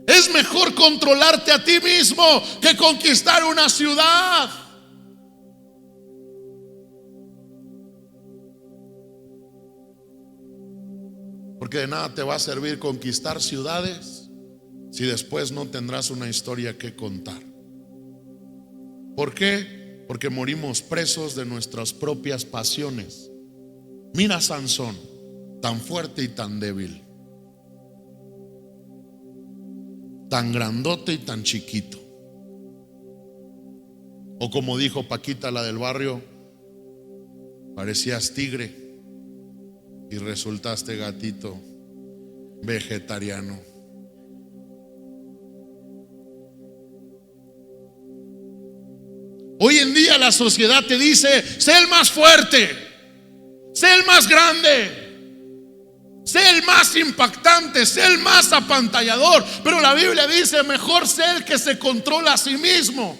Es mejor controlarte a ti mismo que conquistar una ciudad. Porque de nada te va a servir conquistar ciudades si después no tendrás una historia que contar. ¿Por qué? Porque morimos presos de nuestras propias pasiones. Mira a Sansón, tan fuerte y tan débil, tan grandote y tan chiquito. O como dijo Paquita, la del barrio, parecías tigre y resultaste gatito vegetariano. Hoy en día la sociedad te dice: sé el más fuerte, sé el más grande, sé el más impactante, sé el más apantallador. Pero la Biblia dice: mejor sé el que se controla a sí mismo.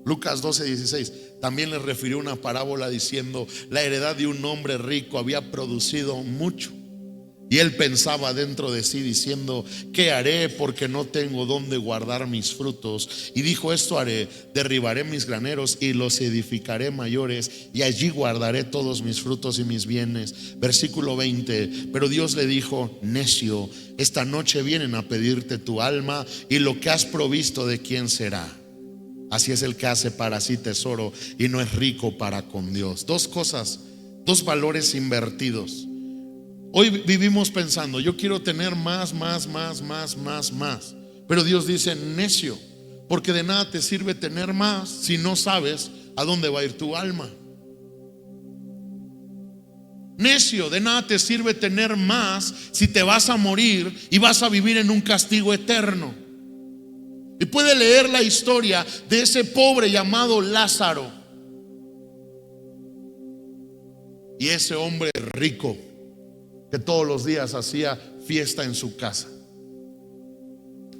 Lucas 12:16 también les refirió una parábola diciendo: la heredad de un hombre rico había producido mucho. Y él pensaba dentro de sí diciendo: ¿qué haré? Porque no tengo dónde guardar mis frutos. Y dijo: esto haré, derribaré mis graneros y los edificaré mayores, y allí guardaré todos mis frutos y mis bienes. Versículo 20: pero Dios le dijo: necio, esta noche vienen a pedirte tu alma, y lo que has provisto, ¿de quién será? Así es el que hace para sí tesoro y no es rico para con Dios. Dos cosas, dos valores invertidos. Hoy vivimos pensando: yo quiero tener más. Pero Dios dice: necio, porque de nada te sirve tener más si no sabes a dónde va a ir tu alma. Necio, de nada te sirve tener más si te vas a morir y vas a vivir en un castigo eterno. Y puede leer la historia de ese pobre llamado Lázaro y ese hombre rico que todos los días hacía fiesta en su casa.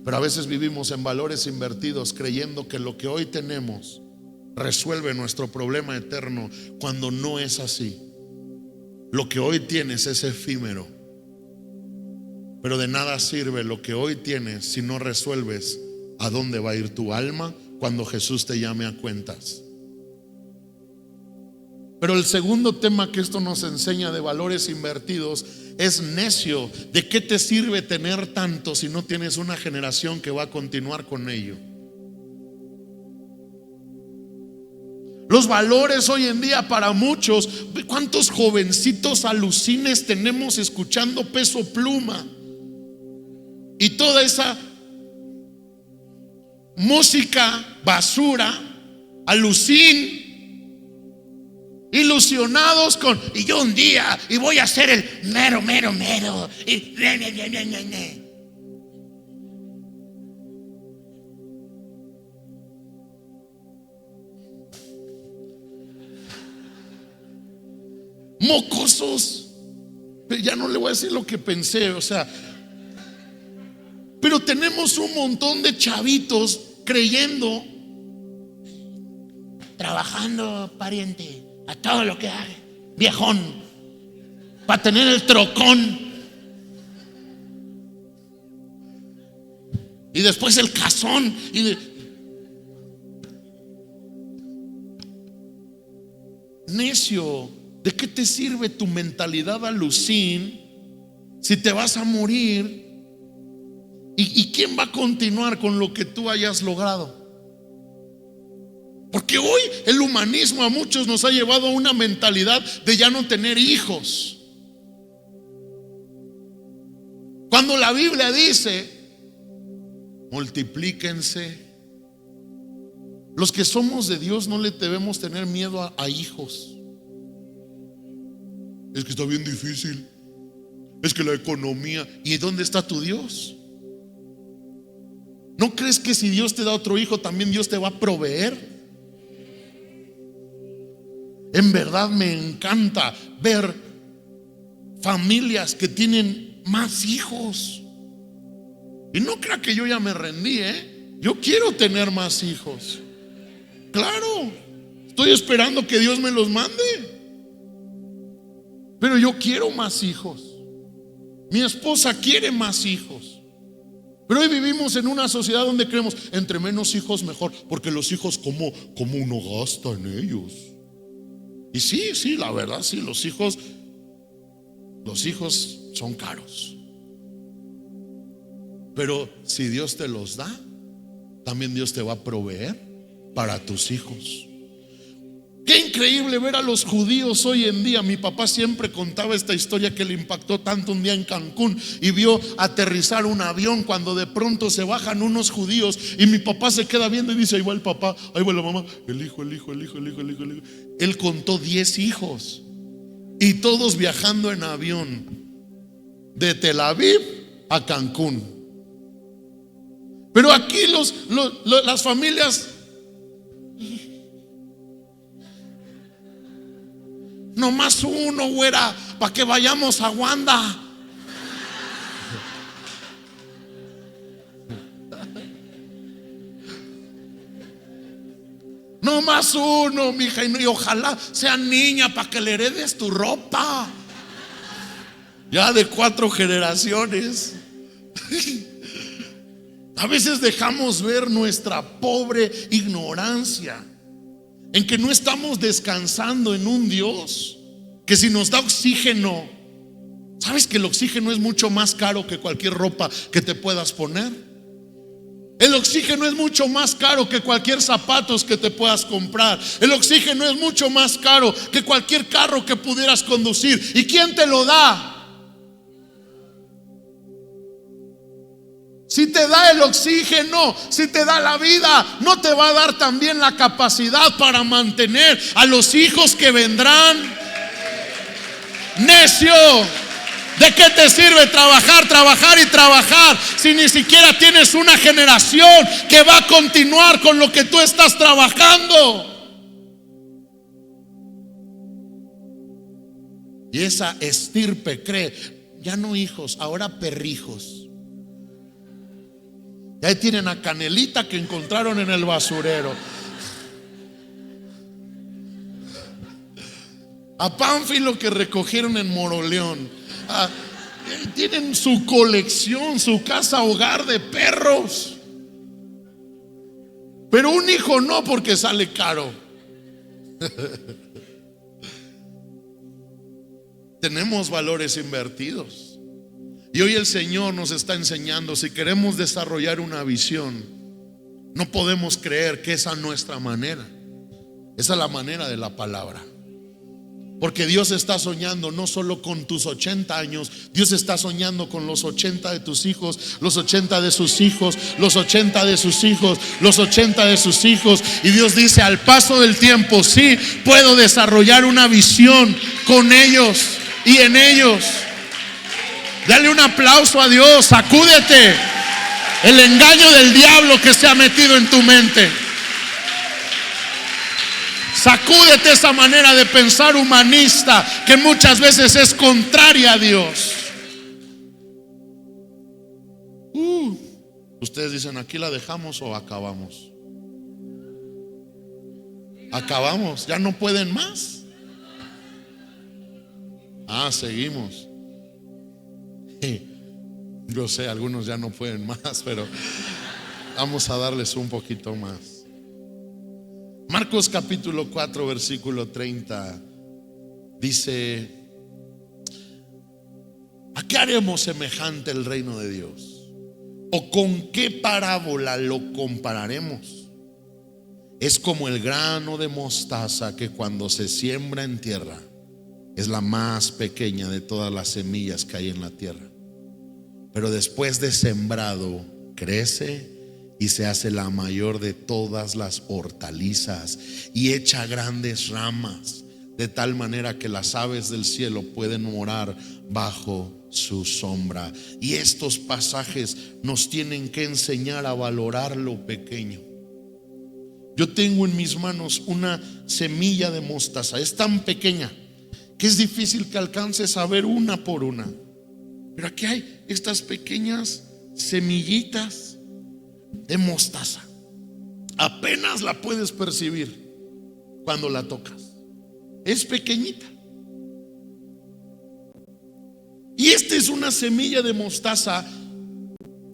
Pero a veces vivimos en valores invertidos, creyendo que lo que hoy tenemos resuelve nuestro problema eterno, cuando no es así. Lo que hoy tienes es efímero, pero de nada sirve lo que hoy tienes si no resuelves a dónde va a ir tu alma cuando Jesús te llame a cuentas. Pero el segundo tema que esto nos enseña de valores invertidos es: necio, ¿de qué te sirve tener tanto si no tienes una generación que va a continuar con ello? Los valores hoy en día para muchos, ¿cuántos jovencitos alucines tenemos escuchando Peso Pluma? Y toda esa música basura, alucin, ilusionados con: y yo un día, y voy a ser el mero, y mocosos. Ya no le voy a decir lo que pensé, pero tenemos un montón de chavitos creyendo, trabajando, pariente, a todo lo que haga, viejón, para tener el trocón y después el casón Necio, ¿de qué te sirve tu mentalidad alucín si te vas a morir? ¿Y quién va a continuar con lo que tú hayas logrado? Porque hoy el humanismo a muchos nos ha llevado a una mentalidad de ya no tener hijos, cuando la Biblia dice: multiplíquense Los que somos de Dios no le debemos tener miedo a hijos. Es que está bien difícil, es que la economía. ¿Y dónde está tu Dios? ¿No crees que si Dios te da otro hijo, también Dios te va a proveer? En verdad me encanta ver familias que tienen más hijos. Y no crea que yo ya me rendí, yo quiero tener más hijos. Claro, estoy esperando que Dios me los mande, pero yo quiero más hijos. Mi esposa quiere más hijos. Pero hoy vivimos en una sociedad donde creemos entre menos hijos mejor, porque los hijos como uno gasta en ellos. Y sí, la verdad, sí, los hijos son caros. Pero si Dios te los da, también Dios te va a proveer para tus hijos. Qué increíble ver a los judíos hoy en día. Mi papá siempre contaba esta historia que le impactó tanto un día en Cancún y vio aterrizar un avión cuando de pronto se bajan unos judíos y mi papá se queda viendo y dice: ahí va el papá, ahí va la mamá, el hijo. Él contó 10 hijos y todos viajando en avión de Tel Aviv a Cancún. Pero aquí las familias, nomás uno, güera, para que vayamos a Wanda. Nomás uno, mija, y ojalá sea niña para que le heredes tu ropa. Ya de 4 generaciones. A veces dejamos ver nuestra pobre ignorancia en que no estamos descansando en un Dios que si nos da oxígeno, ¿sabes que el oxígeno es mucho más caro que cualquier ropa que te puedas poner? El oxígeno es mucho más caro que cualquier zapatos que te puedas comprar. El oxígeno es mucho más caro que cualquier carro que pudieras conducir. ¿Y quién te lo da? Si te da el oxígeno, si te da la vida, ¿no te va a dar también la capacidad para mantener a los hijos que vendrán? Necio, ¿de qué te sirve trabajar si ni siquiera tienes una generación que va a continuar con lo que tú estás trabajando? Y esa estirpe cree, ya no hijos, ahora perrijos. Y ahí tienen a Canelita que encontraron en el basurero, a Pánfilo que recogieron en Moroleón. Tienen su colección, su casa hogar de perros. Pero un hijo no, porque sale caro. Tenemos valores invertidos. Y hoy el Señor nos está enseñando, si queremos desarrollar una visión, no podemos creer que esa es nuestra manera. Esa es la manera de la palabra. Porque Dios está soñando no solo con tus 80 años, Dios está soñando con los 80 de tus hijos, los 80 de sus hijos, los 80 de sus hijos, los 80 de sus hijos. Y Dios dice: al paso del tiempo, sí, puedo desarrollar una visión con ellos y en ellos. Dale un aplauso a Dios, sacúdete el engaño del diablo que se ha metido en tu mente. Sacúdete esa manera de pensar humanista que muchas veces es contraria a Dios. Ustedes dicen: ¿aquí la dejamos o acabamos? Acabamos, ya no pueden más. Seguimos. Yo sé, algunos ya no pueden más, pero vamos a darles un poquito más. Marcos capítulo 4 versículo 30 dice: ¿a qué haremos semejante el reino de Dios? ¿O con qué parábola lo compararemos? Es como el grano de mostaza que cuando se siembra en tierra es la más pequeña de todas las semillas que hay en la tierra, pero después de sembrado crece y se hace la mayor de todas las hortalizas y echa grandes ramas, de tal manera que las aves del cielo pueden morar bajo su sombra. Y estos pasajes nos tienen que enseñar a valorar lo pequeño. Yo tengo en mis manos una semilla de mostaza. Es tan pequeña que es difícil que alcances a ver una por una. Pero aquí hay estas pequeñas semillitas de mostaza. Apenas la puedes percibir cuando la tocas. Es pequeñita. Y esta es una semilla de mostaza.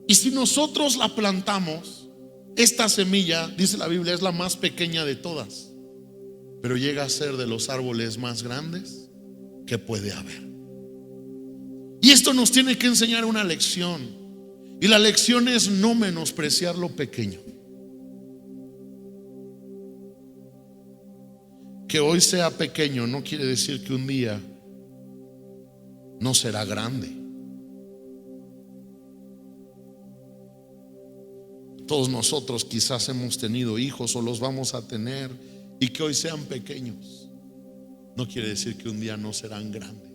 Y si nosotros la plantamos, esta semilla, dice la Biblia, es la más pequeña de todas, pero llega a ser de los árboles más grandes que puede haber. Y esto nos tiene que enseñar una lección. Y la lección es no menospreciar lo pequeño. Que hoy sea pequeño no quiere decir que un día no será grande. Todos nosotros quizás hemos tenido hijos o los vamos a tener, y que hoy sean pequeños no quiere decir que un día no serán grandes.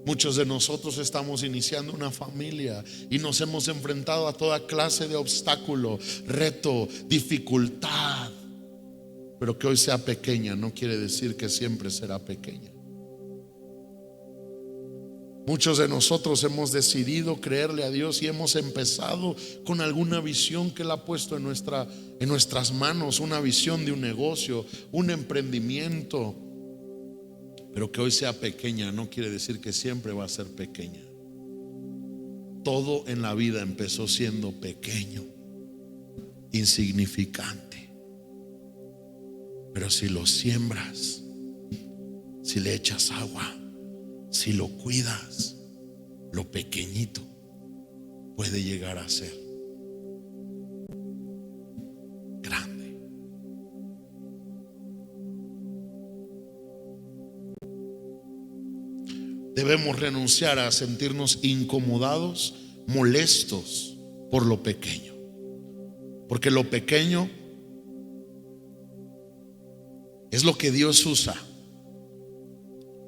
Muchos de nosotros estamos iniciando una familia y nos hemos enfrentado a toda clase de obstáculo, reto, dificultad. Pero que hoy sea pequeña no quiere decir que siempre será pequeña. Muchos de nosotros hemos decidido creerle a Dios y hemos empezado con alguna visión que Él ha puesto en nuestras manos, una visión de un negocio, un emprendimiento. Pero que hoy sea pequeña no quiere decir que siempre va a ser pequeña. Todo en la vida empezó siendo pequeño, insignificante. Pero si lo siembras, si le echas agua, si lo cuidas, lo pequeñito puede llegar a ser grande. Debemos renunciar a sentirnos incomodados, molestos por lo pequeño, porque lo pequeño es lo que Dios usa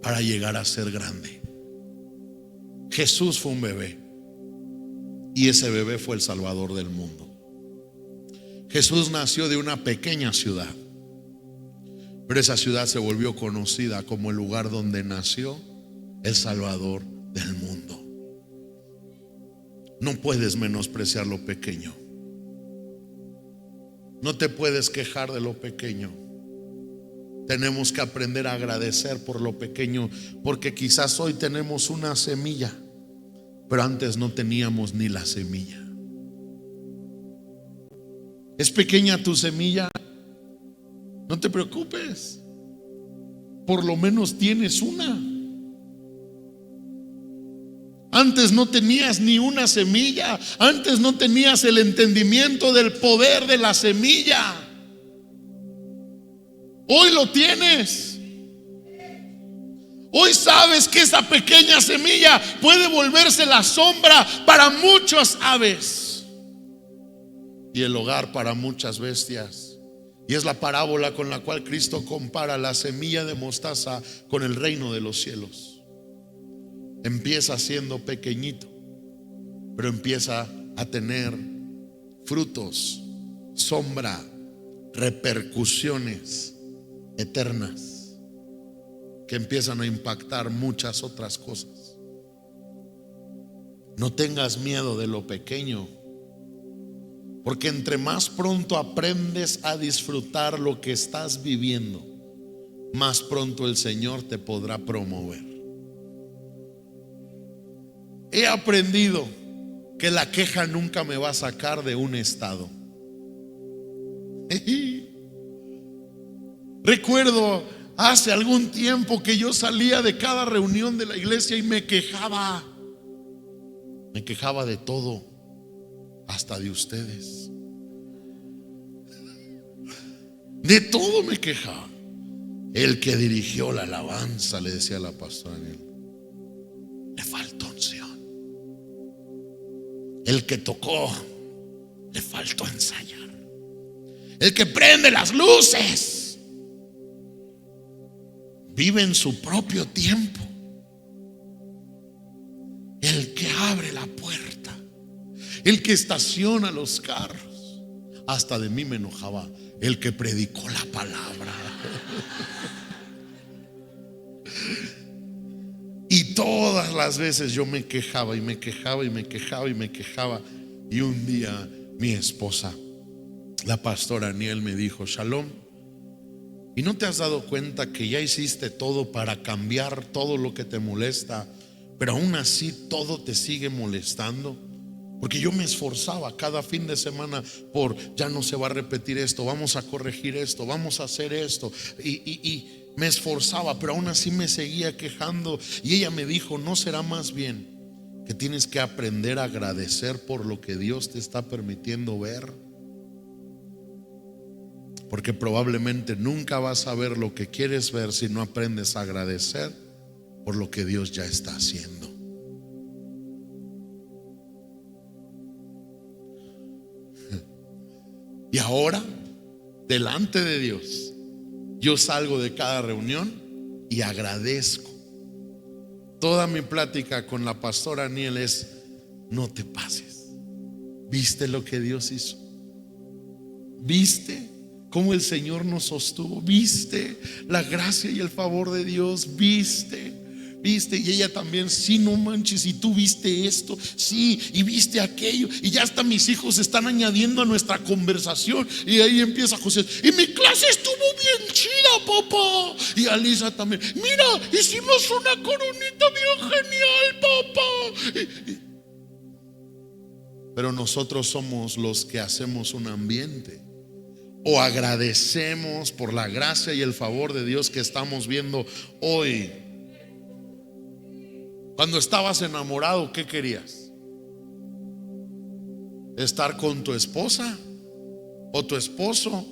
para llegar a ser grande. Jesús fue un bebé y ese bebé fue el Salvador del mundo. Jesús nació de una pequeña ciudad, pero esa ciudad se volvió conocida como el lugar donde nació el Salvador del mundo. No puedes menospreciar lo pequeño. No te puedes quejar de lo pequeño. Tenemos que aprender a agradecer por lo pequeño, porque quizás hoy tenemos una semilla, pero antes no teníamos ni la semilla. ¿Es pequeña tu semilla? No te preocupes, por lo menos tienes una. Antes no tenías ni una semilla, antes no tenías el entendimiento del poder de la semilla. Hoy lo tienes. Hoy sabes que esa pequeña semilla puede volverse la sombra para muchas aves y el hogar para muchas bestias. Y es la parábola con la cual Cristo compara la semilla de mostaza con el reino de los cielos. Empieza siendo pequeñito, pero empieza a tener frutos, sombra, repercusiones eternas que empiezan a impactar muchas otras cosas. No tengas miedo de lo pequeño, porque entre más pronto aprendes a disfrutar lo que estás viviendo, más pronto el Señor te podrá promover. He aprendido que la queja nunca me va a sacar de un estado. Recuerdo hace algún tiempo que yo salía de cada reunión de la iglesia y me quejaba de todo, hasta de ustedes. De todo me quejaba. El que dirigió la alabanza, le decía a la pastora, le faltó unción. El que tocó le faltó ensayar. El que prende las luces vive en su propio tiempo. El que abre la puerta, el que estaciona los carros. Hasta de mí me enojaba el que predicó la palabra. Y todas las veces yo me quejaba y me quejaba y me quejaba y me quejaba. Y un día mi esposa, la pastora Aniel, me dijo: Shalom, ¿y no te has dado cuenta que ya hiciste todo para cambiar todo lo que te molesta, pero aún así todo te sigue molestando? Porque yo me esforzaba cada fin de semana por ya no se va a repetir esto, vamos a corregir esto, vamos a hacer esto, y me esforzaba, pero aún así me seguía quejando. Y ella me dijo: ¿no será más bien que tienes que aprender a agradecer por lo que Dios te está permitiendo ver? Porque probablemente nunca vas a ver lo que quieres ver si no aprendes a agradecer por lo que Dios ya está haciendo. Y ahora, delante de Dios, yo salgo de cada reunión y agradezco. Toda mi plática con la pastora Aniel es: no te pases. ¿Viste lo que Dios hizo? ¿Viste cómo el Señor nos sostuvo? ¿Viste la gracia y el favor de Dios? ¿Viste? Y ella también: sí, no manches, y tú viste esto, sí, y viste aquello. Y ya hasta mis hijos están añadiendo a nuestra conversación. Y ahí empieza José: y mi clase estuvo bien chida, papá. Y Alisa también: mira, hicimos una coronita bien genial, papá. Pero nosotros somos los que hacemos un ambiente. O agradecemos por la gracia y el favor de Dios que estamos viendo hoy. Cuando estabas enamorado, ¿qué querías? ¿Estar con tu esposa o tu esposo?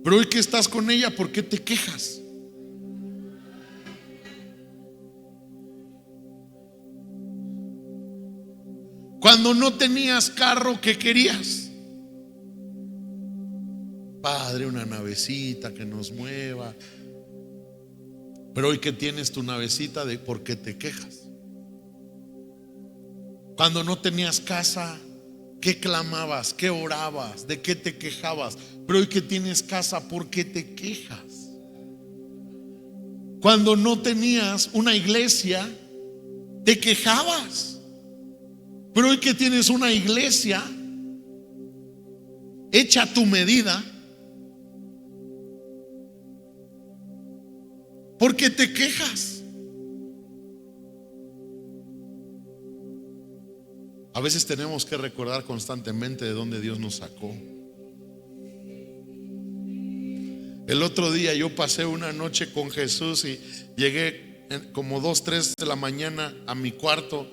Pero hoy que estás con ella, ¿por qué te quejas? Cuando no tenías carro, ¿qué querías? Padre, una navecita que nos mueva. Pero hoy que tienes tu navecita, ¿por qué te quejas? Cuando no tenías casa, ¿qué clamabas? ¿Qué orabas? ¿De qué te quejabas? Pero hoy que tienes casa, ¿por qué te quejas? Cuando no tenías una iglesia, te quejabas. Pero hoy que tienes una iglesia hecha a tu medida, ¿por qué te quejas? A veces tenemos que recordar constantemente de dónde Dios nos sacó. El otro día yo pasé una noche con Jesús y llegué como 2, 3 de la mañana a mi cuarto.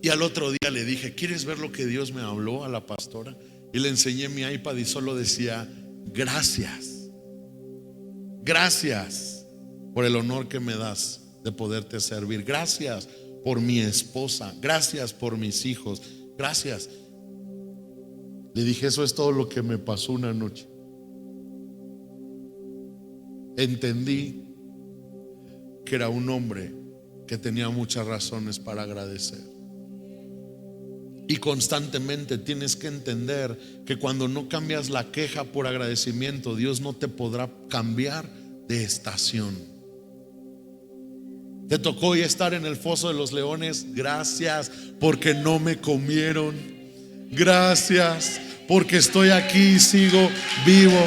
Y al otro día le dije: ¿quieres ver lo que Dios me habló a la pastora? Y le enseñé mi iPad y solo decía: gracias. Gracias por el honor que me das de poderte servir. Gracias por mi esposa. Gracias por mis hijos. Gracias. Le dije: eso es todo lo que me pasó una noche. Entendí que era un hombre que tenía muchas razones para agradecer. Y constantemente tienes que entender que cuando no cambias la queja por agradecimiento, Dios no te podrá cambiar de estación. Te tocó hoy estar en el foso de los leones. Gracias porque no me comieron. Gracias porque estoy aquí y sigo vivo.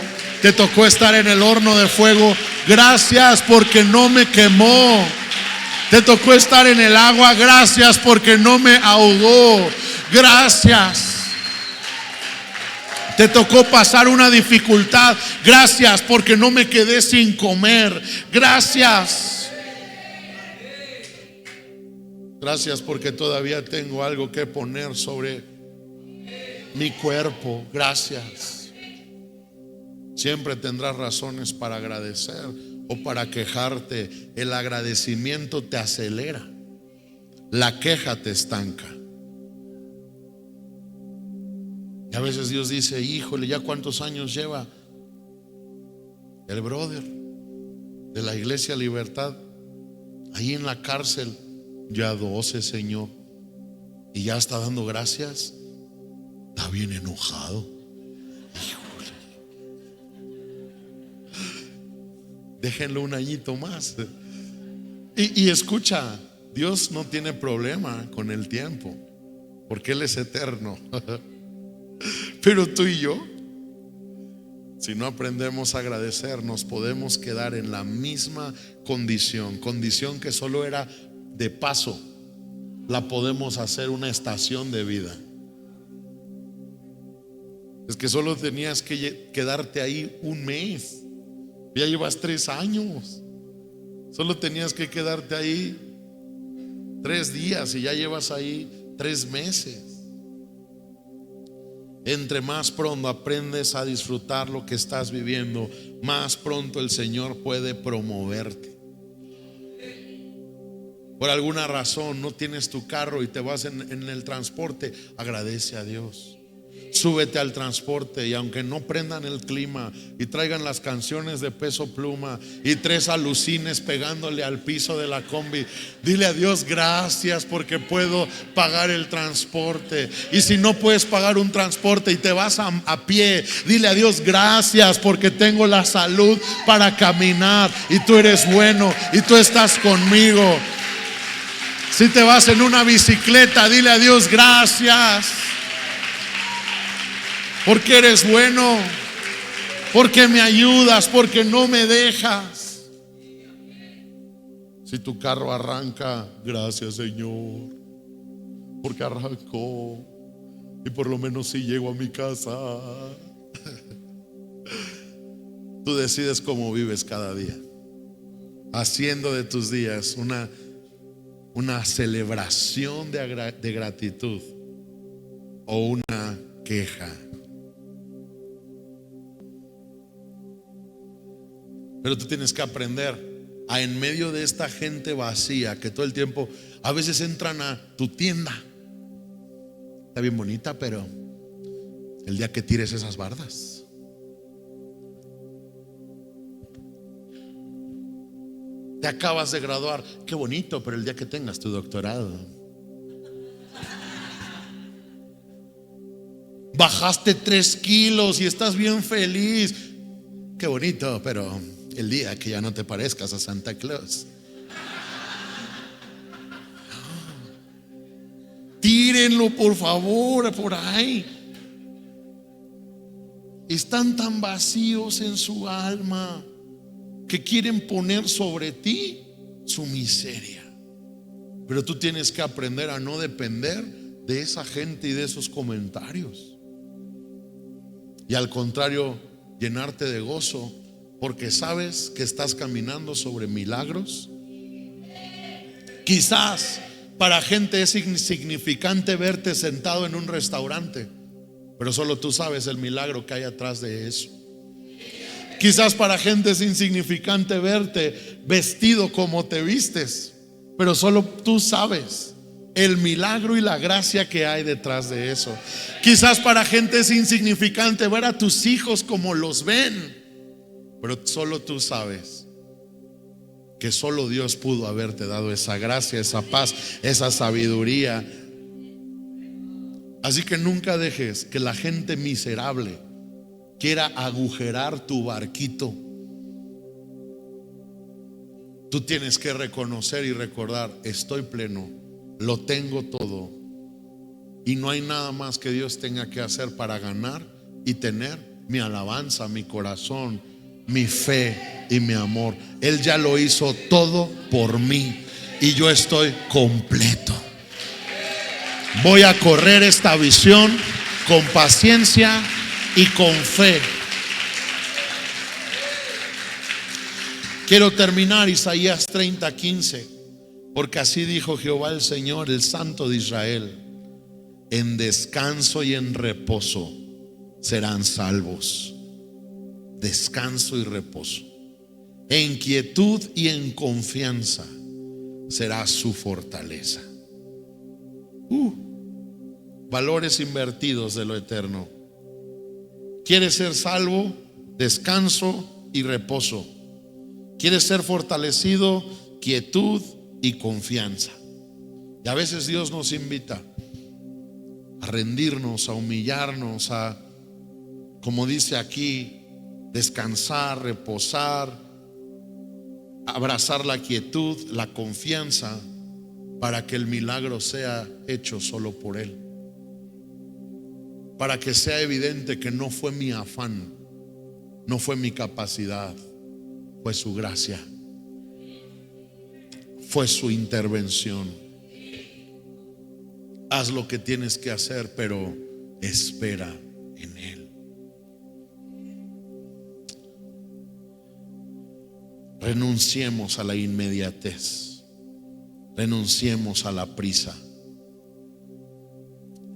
Te tocó estar en el horno de fuego. Gracias porque no me quemó. Te tocó estar en el agua. Gracias porque no me ahogó. Gracias. Te tocó pasar una dificultad. Gracias porque no me quedé sin comer. Gracias. Gracias porque todavía tengo algo que poner sobre mi cuerpo. Gracias. Siempre tendrás razones para agradecer o para quejarte. El agradecimiento te acelera. La queja te estanca. Y a veces Dios dice: híjole, ¿ya cuántos años lleva el brother de la Iglesia Libertad ahí en la cárcel? Ya 12, Señor. Y ya está dando gracias. Está bien enojado. Híjole. Déjenlo un añito más. Y escucha, Dios no tiene problema con el tiempo, porque Él es eterno. Pero tú y yo, si no aprendemos a agradecer, nos podemos quedar en la misma condición que solo era de paso. La podemos hacer una estación de vida. Es que solo tenías que quedarte ahí un mes. Ya llevas 3 años. Solo tenías que quedarte ahí 3 días y ya llevas ahí 3 meses. Entre más pronto aprendes a disfrutar lo que estás viviendo, más pronto el Señor puede promoverte. Por alguna razón no tienes tu carro y te vas en el transporte, agradece a Dios. Súbete al transporte y aunque no prendan el clima y traigan las canciones de Peso Pluma y 3 alucines pegándole al piso de la combi, dile a Dios gracias porque puedo pagar el transporte. Y si no puedes pagar un transporte y te vas a pie, dile a Dios gracias porque tengo la salud para caminar y tú eres bueno y tú estás conmigo. Si te vas en una bicicleta, dile a Dios gracias porque eres bueno, porque me ayudas, porque no me dejas. Si tu carro arranca, gracias Señor, porque arrancó y por lo menos si llego a mi casa. Tú decides cómo vives cada día, haciendo de tus días una celebración de gratitud o una queja. Pero tú tienes que aprender a, en medio de esta gente vacía que todo el tiempo a veces entran a tu tienda, está bien bonita, pero el día que tires esas bardas, te acabas de graduar, qué bonito, pero el día que tengas tu doctorado, bajaste 3 kilos y estás bien feliz, qué bonito, pero el día que ya no te parezcas a Santa Claus. Tírenlo por favor por ahí. Están tan vacíos en su alma que quieren poner sobre ti su miseria. Pero tú tienes que aprender a no depender de esa gente y de esos comentarios, y al contrario, llenarte de gozo porque sabes que estás caminando sobre milagros. Quizás para gente es insignificante verte sentado en un restaurante, pero solo tú sabes el milagro que hay atrás de eso. Quizás para gente es insignificante verte vestido como te vistes, pero solo tú sabes el milagro y la gracia que hay detrás de eso. Quizás para gente es insignificante ver a tus hijos como los ven, pero solo tú sabes que solo Dios pudo haberte dado esa gracia, esa paz, esa sabiduría. Así que nunca dejes que la gente miserable quiera agujerar tu barquito. Tú tienes que reconocer y recordar: estoy pleno, lo tengo todo, y no hay nada más que Dios tenga que hacer para ganar y tener mi alabanza, mi corazón, mi fe y mi amor. Él ya lo hizo todo por mí y yo estoy completo. Voy a correr esta visión con paciencia y con fe. Quiero terminar Isaías 30:15, porque así dijo Jehová el Señor, el Santo de Israel: en descanso y en reposo serán salvos. Descanso y reposo, en quietud y en confianza será su fortaleza. Valores invertidos de lo eterno. ¿Quieres ser salvo? Descanso y reposo. ¿Quieres ser fortalecido? Quietud y confianza. Y a veces Dios nos invita a rendirnos, a humillarnos, a, como dice aquí, descansar, reposar, abrazar la quietud, la confianza, para que el milagro sea hecho solo por Él. Para que sea evidente que no fue mi afán, no fue mi capacidad, fue su gracia, fue su intervención. Haz lo que tienes que hacer, pero espera en Él. Renunciemos a la inmediatez, renunciemos a la prisa.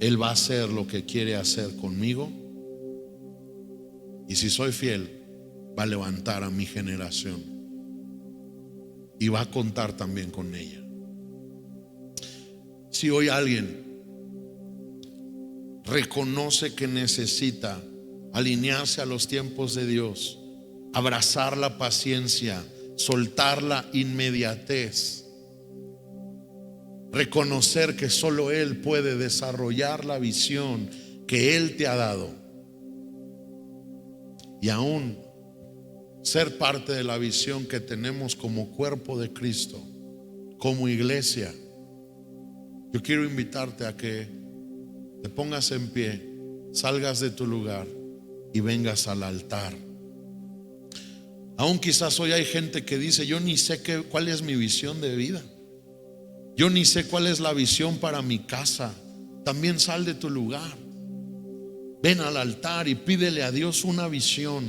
Él va a hacer lo que quiere hacer conmigo, y si soy fiel, va a levantar a mi generación y va a contar también con ella. Si hoy alguien reconoce que necesita alinearse a los tiempos de Dios, abrazar la paciencia, soltar la inmediatez, reconocer que solo Él puede desarrollar la visión que Él te ha dado, y aún ser parte de la visión que tenemos como cuerpo de Cristo, como iglesia, yo quiero invitarte a que te pongas en pie, salgas de tu lugar y vengas al altar. Aún quizás hoy hay gente que dice: yo ni sé cuál es mi visión de vida, yo ni sé cuál es la visión para mi casa. También sal de tu lugar, ven al altar y pídele a Dios una visión,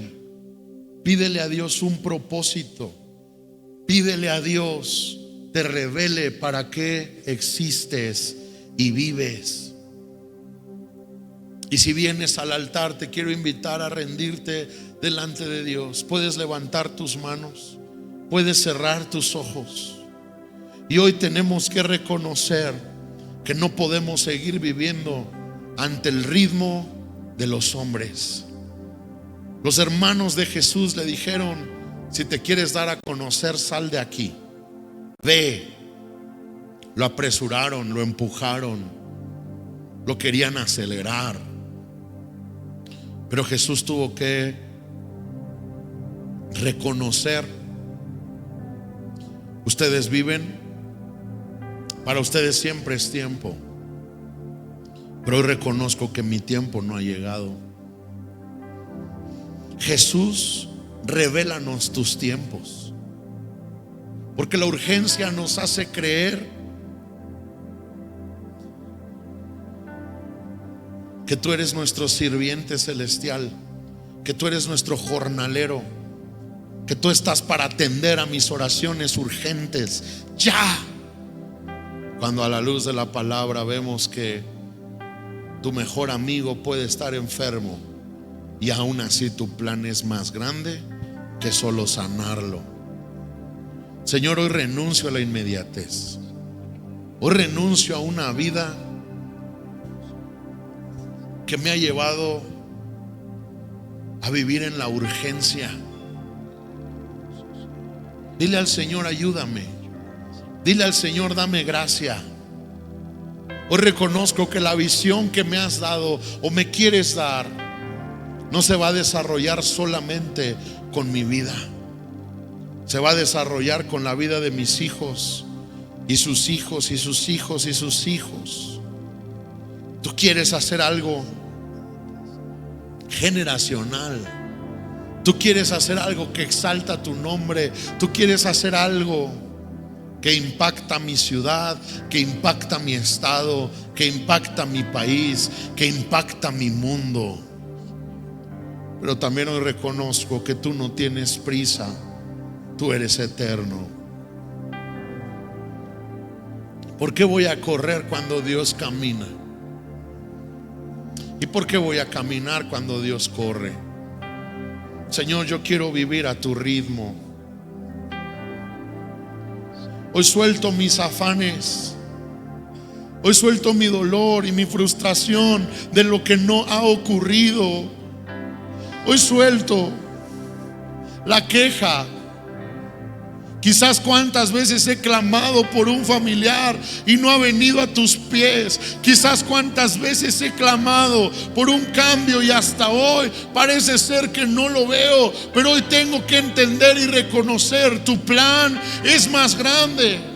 pídele a Dios un propósito, pídele a Dios te revele para qué existes y vives. Y si vienes al altar, te quiero invitar a rendirte delante de Dios. Puedes levantar tus manos, puedes cerrar tus ojos. Y hoy tenemos que reconocer que no podemos seguir viviendo ante el ritmo de los hombres. Los hermanos de Jesús le dijeron: si te quieres dar a conocer, sal de aquí, ve. Lo apresuraron, lo empujaron, lo querían acelerar, pero Jesús tuvo que reconocer: ustedes viven, para ustedes siempre es tiempo, pero hoy reconozco que mi tiempo no ha llegado. Jesús, revélanos tus tiempos, porque la urgencia nos hace creer que tú eres nuestro sirviente celestial, que tú eres nuestro jornalero, que tú estás para atender a mis oraciones urgentes ya. Cuando a la luz de la palabra vemos que tu mejor amigo puede estar enfermo y aún así tu plan es más grande que solo sanarlo. Señor, hoy renuncio a la inmediatez, hoy renuncio a una vida que me ha llevado a vivir en la urgencia. Dile al Señor: ayúdame. Dile al Señor: dame gracia. Hoy reconozco que la visión que me has dado o me quieres dar no se va a desarrollar solamente con mi vida, se va a desarrollar con la vida de mis hijos y sus hijos y sus hijos y sus hijos. Tú quieres hacer algo generacional, tú quieres hacer algo que exalta tu nombre, tú quieres hacer algo que impacta mi ciudad, que impacta mi estado, que impacta mi país, que impacta mi mundo. Pero también hoy reconozco que tú no tienes prisa, tú eres eterno. ¿Por qué voy a correr cuando Dios camina? ¿Y por qué voy a caminar cuando Dios corre? Señor, yo quiero vivir a tu ritmo. Hoy suelto mis afanes, hoy suelto mi dolor y mi frustración de lo que no ha ocurrido. Hoy suelto la queja. Quizás cuántas veces he clamado por un familiar y no ha venido a tus pies. Quizás cuántas veces he clamado por un cambio y hasta hoy parece ser que no lo veo. Pero hoy tengo que entender y reconocer: tu plan es más grande.